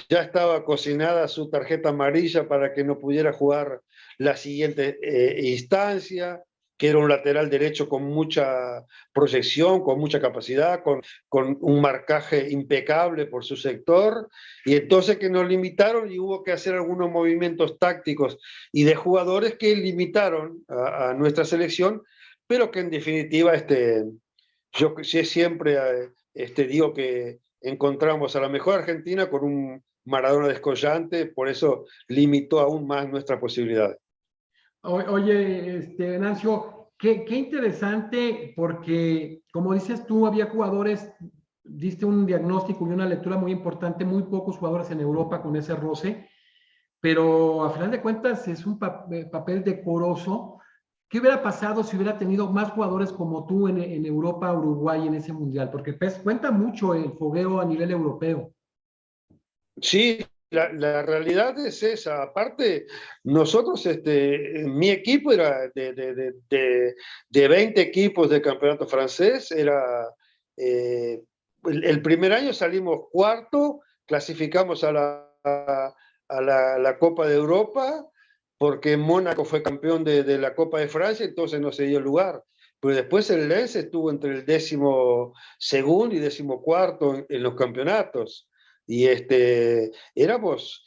ya estaba cocinada su tarjeta amarilla para que no pudiera jugar la siguiente instancia, que era un lateral derecho con mucha proyección, con mucha capacidad, con un marcaje impecable por su sector, y entonces que nos limitaron y hubo que hacer algunos movimientos tácticos y de jugadores que limitaron a nuestra selección, pero que en definitiva yo siempre digo que encontramos a la mejor Argentina con un Maradona descollante, por eso limitó aún más nuestras posibilidades. Oye, Venancio, qué interesante, porque como dices tú, había jugadores, diste un diagnóstico y una lectura muy importante, muy pocos jugadores en Europa con ese roce, pero a final de cuentas es un papel decoroso. ¿Qué hubiera pasado si hubiera tenido más jugadores como tú en Europa, Uruguay en ese mundial? Porque pues, cuenta mucho el fogueo a nivel europeo. Sí, la realidad es esa. Aparte, nosotros, mi equipo era de 20 equipos del campeonato francés, era, el primer año salimos cuarto, clasificamos a la Copa de Europa, porque Mónaco fue campeón de la Copa de Francia, entonces no se dio lugar. Pero después el Lens estuvo entre el 12º y 14º en los campeonatos. Y éramos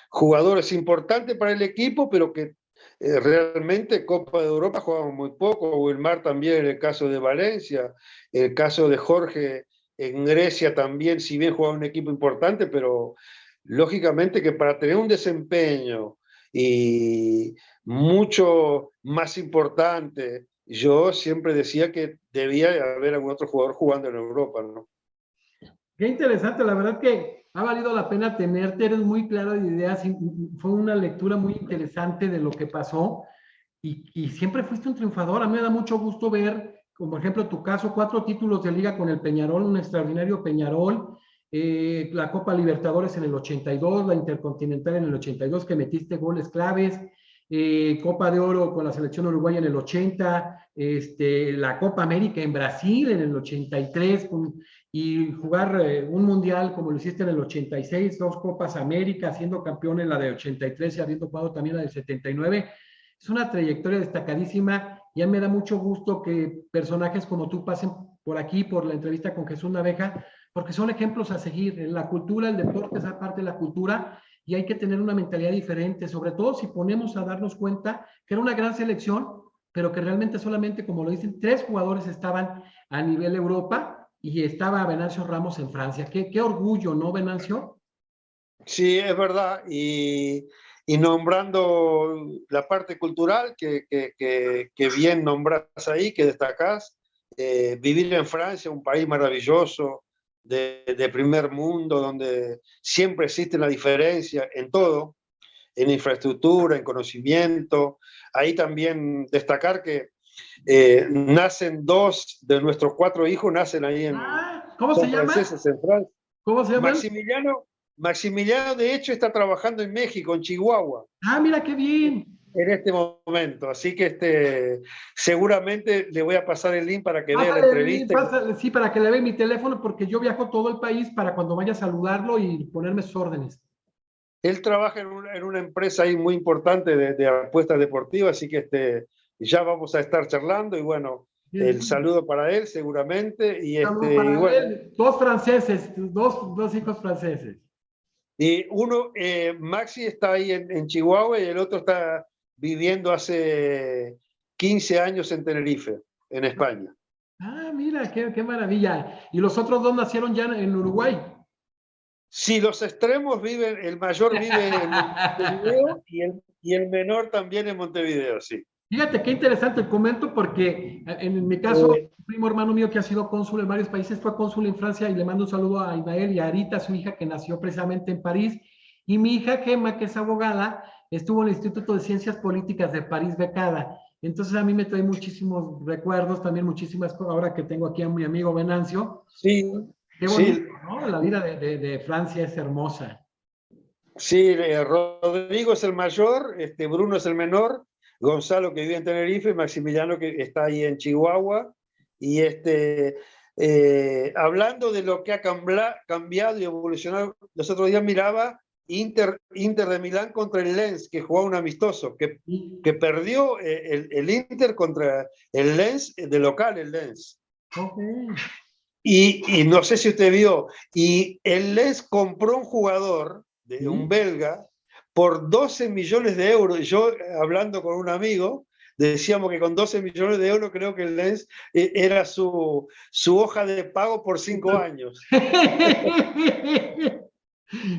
jugadores importantes para el equipo, pero que realmente Copa de Europa jugábamos muy poco. Wilmar también en el caso de Valencia, el caso de Jorge en Grecia también, si bien jugaba un equipo importante, pero lógicamente que para tener un desempeño y mucho más importante, yo siempre decía que debía haber algún otro jugador jugando en Europa, ¿no? Qué interesante, la verdad que ha valido la pena tenerte, eres muy claro de ideas, y fue una lectura muy interesante de lo que pasó y siempre fuiste un triunfador. A mí me da mucho gusto ver, como por ejemplo tu caso, 4 títulos de liga con el Peñarol, un extraordinario Peñarol, la Copa Libertadores en el 82, la Intercontinental en el 82, que metiste goles claves, Copa de Oro con la selección uruguaya en el 80, la Copa América en Brasil en el 83, y jugar un mundial como lo hiciste en el 86, 2 Copas América, siendo campeón en la de 83 y habiendo jugado también la del 79. Es una trayectoria destacadísima. Ya me da mucho gusto que personajes como tú pasen por aquí, por la entrevista con Jesús Naveja, porque son ejemplos a seguir. La cultura, el deporte es parte de la cultura y hay que tener una mentalidad diferente, sobre todo si ponemos a darnos cuenta que era una gran selección, pero que realmente solamente, como lo dicen, 3 jugadores estaban a nivel Europa y estaba Venancio Ramos en Francia. Qué orgullo, ¿no, Venancio? Sí, es verdad. Y nombrando la parte cultural que bien nombras ahí, que destacás, vivir en Francia, un país maravilloso, de primer mundo, donde siempre existe la diferencia en todo, en infraestructura, en conocimiento. Ahí también destacar que nacen 2 de nuestros 4 hijos, nacen ahí ¿Cómo se son llama? franceses en Francia. ¿Cómo se llaman? Maximiliano, de hecho, está trabajando en México, en Chihuahua, Mira qué bien. en este momento. Así que seguramente le voy a pasar el link para que vea la Pásale el link, entrevista. pásale, sí, para que le vea mi teléfono, porque yo viajo todo el país para cuando vaya a saludarlo y ponerme sus órdenes. Él trabaja en una empresa ahí muy importante de apuestas deportivas, así que ya vamos a estar charlando y bueno, el saludo para él seguramente. Saludos Y para bueno, él, 2 franceses, dos hijos franceses. y Maxi está ahí en Chihuahua y el otro está viviendo hace 15 años en Tenerife, en España. Mira, qué maravilla. ¿Y los otros 2 nacieron ya en Uruguay? Si los extremos viven, el mayor vive en Montevideo y el menor también en Montevideo, sí. Fíjate qué interesante, comento porque en mi caso, un primo hermano mío que ha sido cónsul en varios países fue cónsul en Francia y le mando un saludo a Ismael y a Arita, su hija que nació precisamente en París. Y mi hija Gemma, que es abogada, estuvo en el Instituto de Ciencias Políticas de París becada. Entonces a mí me trae muchísimos recuerdos, también muchísimas cosas, ahora que tengo aquí a mi amigo Venancio. Sí, Qué bonito, sí, ¿no? La vida de Francia es hermosa. sí, Rodrigo es el mayor, Bruno es el menor, Gonzalo que vive en Tenerife, Maximiliano que está ahí en Chihuahua, y hablando de lo que ha cambiado y evolucionado, los otros días miraba Inter de Milán contra el Lens, que jugaba un amistoso, que perdió el Inter contra el Lens, de local el Lens. Okay. Y no sé si usted vio, y el Lens compró un jugador, un belga, por 12 millones de euros. Yo, hablando con un amigo, decíamos que con 12 millones de euros creo que el Lens era su hoja de pago por 5 años.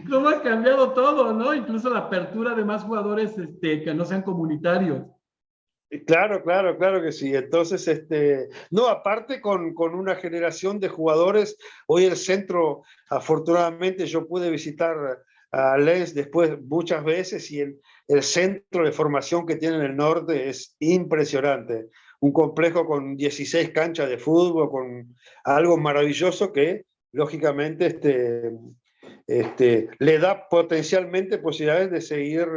¿Cómo ha cambiado todo, no? Incluso la apertura de más jugadores que no sean comunitarios. Claro, claro, claro que sí. Entonces, no, aparte con una generación de jugadores, hoy el centro, afortunadamente yo pude visitar a Lens después muchas veces y el centro de formación que tiene en el norte es impresionante. Un complejo con 16 canchas de fútbol, con algo maravilloso que, lógicamente, le da potencialmente posibilidades de seguir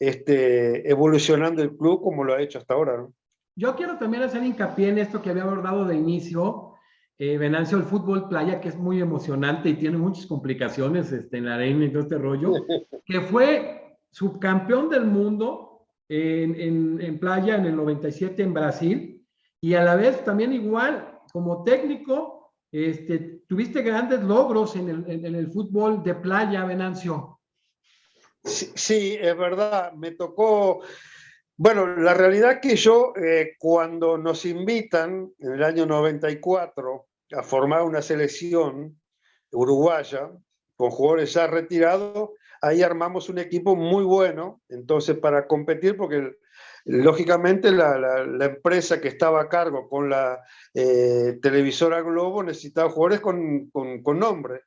evolucionando el club como lo ha hecho hasta ahora, ¿no? Yo quiero también hacer hincapié en esto que había abordado de inicio, Venancio, el fútbol playa, que es muy emocionante y tiene muchas complicaciones en la arena y todo este rollo, que fue subcampeón del mundo en playa en el 97 en Brasil, y a la vez también igual como técnico, tuviste grandes logros en el fútbol de playa, Venancio. Sí, sí, es verdad, me tocó. Bueno, la realidad que yo, cuando nos invitan en el año 94 a formar una selección uruguaya con jugadores ya retirados, ahí armamos un equipo muy bueno, entonces para competir, porque lógicamente la empresa que estaba a cargo con la televisora Globo necesitaba jugadores con nombre.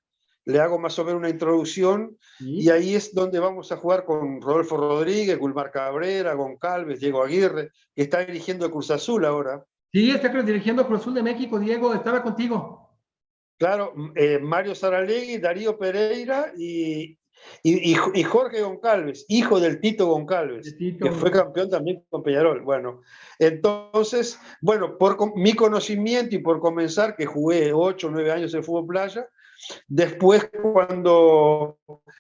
Le hago más o menos una introducción y ahí es donde vamos a jugar con Rodolfo Rodríguez, Gulmar Cabrera, Goncalves, Diego Aguirre, que está dirigiendo el Cruz Azul ahora. Sí, está dirigiendo Cruz Azul de México, Diego, estaba contigo. Claro, Mario Saralegui, Darío Pereira y Jorge Goncalves, hijo del Tito Goncalves, que fue campeón también con Peñarol. Bueno, entonces, bueno, por mi conocimiento y por comenzar, que jugué 8 o 9 años en fútbol playa, después cuando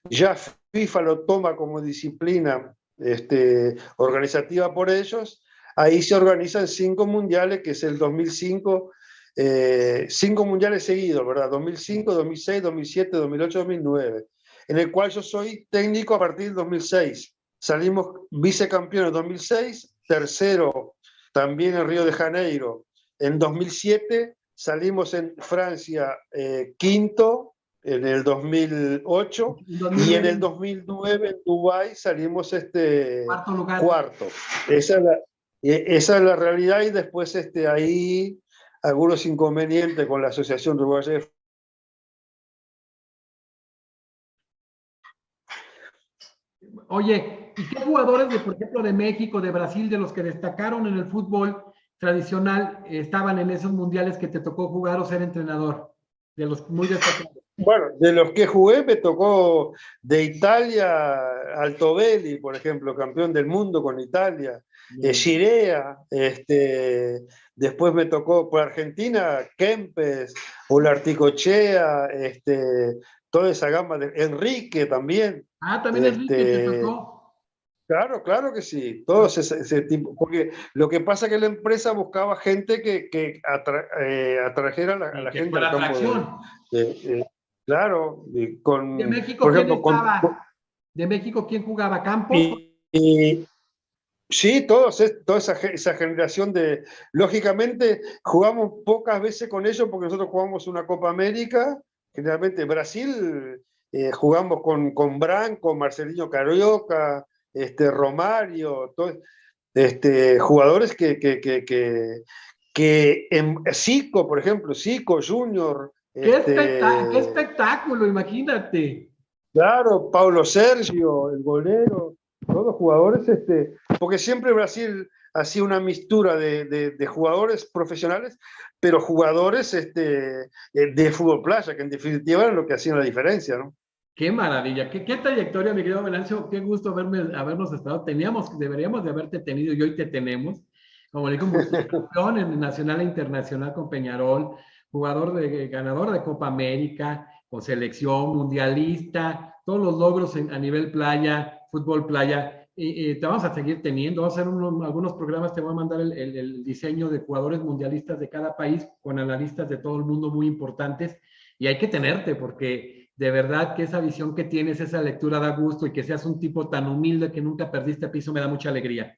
ya FIFA lo toma como disciplina organizativa por ellos, ahí se organizan 5 mundiales, que es el 2005, 5 mundiales seguidos, ¿verdad? 2005, 2006, 2007, 2008, 2009, en el cual yo soy técnico a partir del 2006. Salimos vicecampeones en 2006, tercero también en Río de Janeiro en 2007, salimos en Francia quinto en el 2008 y en el 2009 en Dubái salimos cuarto. Esa es la realidad y después ahí algunos inconvenientes con la Asociación Uruguaya de Fútbol. Oye, ¿y qué jugadores por ejemplo, de México, de Brasil, de los que destacaron en el fútbol tradicional, estaban en esos mundiales que te tocó jugar o ser entrenador? De los muy destacados. Bueno, de los que jugué me tocó de Italia Altobelli, por ejemplo, campeón del mundo con Italia, Girea, después me tocó por Argentina Kempes, Olarticochea, toda esa gama de Enrique también. Ah, también Enrique te tocó. Claro, claro que sí, todos ese tipo, porque lo que pasa es que la empresa buscaba gente que atrajera a la gente al campo claro, ¿De México por quién ejemplo, estaba? ¿De México quién jugaba? ¿Campos? Sí, toda esa generación de... Lógicamente, jugamos pocas veces con ellos porque nosotros jugamos una Copa América, generalmente Brasil, jugamos con Branco, Marcelinho Carioca, Romario, jugadores que en Zico, por ejemplo, Zico Junior. ¡Qué espectáculo! Imagínate. Claro, Paulo Sergio, el golero, todos jugadores, porque siempre Brasil hacía una mistura de jugadores profesionales, pero jugadores de fútbol playa, que en definitiva era lo que hacían la diferencia, ¿no? Qué maravilla, qué trayectoria, mi querido Venancio, qué gusto habernos estado. Deberíamos de haberte tenido y hoy te tenemos. Como le digo, campeón en nacional e internacional con Peñarol, jugador ganador de Copa América, con selección, mundialista, todos los logros a nivel playa, fútbol playa. Te vamos a seguir teniendo, vamos a hacer algunos programas, te voy a mandar el diseño de jugadores mundialistas de cada país con analistas de todo el mundo muy importantes, y hay que tenerte porque de verdad que esa visión que tienes, esa lectura da gusto, y que seas un tipo tan humilde que nunca perdiste piso me da mucha alegría.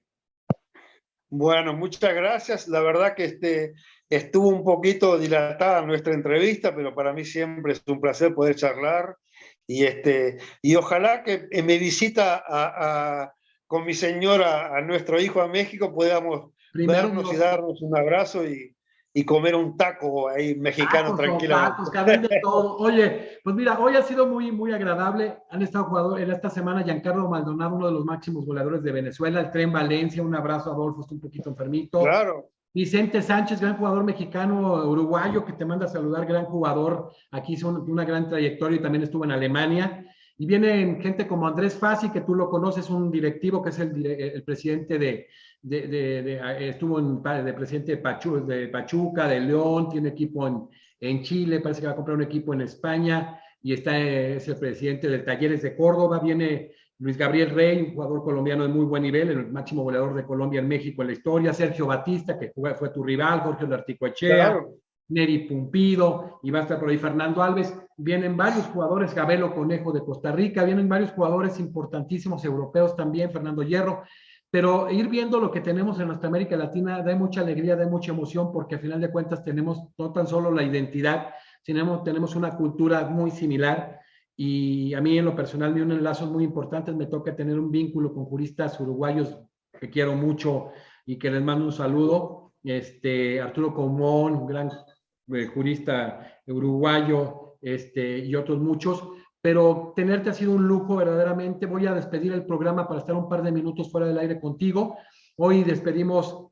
Bueno, muchas gracias. La verdad que estuvo un poquito dilatada nuestra entrevista, pero para mí siempre es un placer poder charlar. Y ojalá que en mi visita con mi señora a nuestro hijo a México podamos Primero vernos y Dios. darnos un abrazo y comer un taco ahí mexicano tranquilamente. Tacos, que venden todo. Oye, pues mira, hoy ha sido muy, muy agradable. Han estado jugadores en esta semana, Giancarlo Maldonado, uno de los máximos goleadores de Venezuela, el Tren Valencia, un abrazo a Adolfo, está un poquito enfermito. Claro. Vicente Sánchez, gran jugador mexicano, uruguayo, que te manda a saludar, gran jugador. Aquí hizo una gran trayectoria y también estuvo en Alemania. Y vienen gente como Andrés Fassi, que tú lo conoces, un directivo que es el presidente estuvo de presidente de Pachuca, de León, tiene equipo en Chile, parece que va a comprar un equipo en España, y es el presidente del Talleres de Córdoba. Viene Luis Gabriel Rey, un jugador colombiano de muy buen nivel, el máximo goleador de Colombia en México en la historia. Sergio Batista, que fue tu rival, Jorge Larticoechea, Claro. Neri Pumpido, y va a estar por ahí Fernando Alves. Vienen varios jugadores, Gabelo Conejo de Costa Rica, vienen varios jugadores importantísimos europeos también, Fernando Hierro. Pero ir viendo lo que tenemos en nuestra América Latina da mucha alegría, da mucha emoción, porque a final de cuentas tenemos no tan solo la identidad, sino tenemos una cultura muy similar. Y a mí en lo personal me unen lazos muy importantes. Me toca tener un vínculo con juristas uruguayos que quiero mucho y que les mando un saludo. Arturo Comón, un gran jurista uruguayo, y otros muchos. Pero tenerte ha sido un lujo verdaderamente. Voy a despedir el programa para estar un par de minutos fuera del aire contigo. Hoy despedimos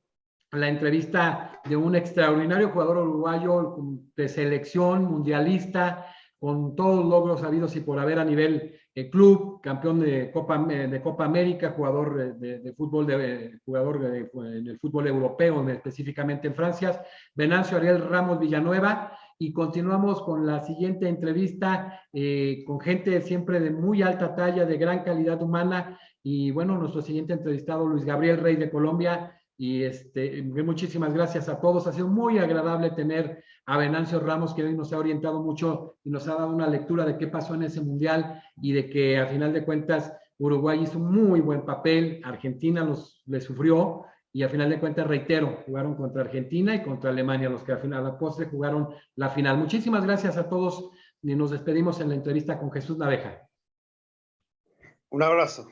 la entrevista de un extraordinario jugador uruguayo de selección mundialista, con todos los logros habidos y por haber a nivel club, campeón de Copa América, jugador de fútbol, en el fútbol europeo, específicamente en Francia, Venancio Ariel Ramos Villanueva. Y continuamos con la siguiente entrevista, con gente siempre de muy alta talla, de gran calidad humana. Y bueno, nuestro siguiente entrevistado, Luis Gabriel Rey de Colombia. Y muchísimas gracias a todos. Ha sido muy agradable tener a Venancio Ramos, que hoy nos ha orientado mucho y nos ha dado una lectura de qué pasó en ese mundial, y de que a final de cuentas Uruguay hizo un muy buen papel, Argentina le sufrió, y a final de cuentas, reitero, jugaron contra Argentina y contra Alemania, los que al final, a la postre, jugaron la final. Muchísimas gracias a todos, y nos despedimos en la entrevista con Jesús Naveja. Un abrazo.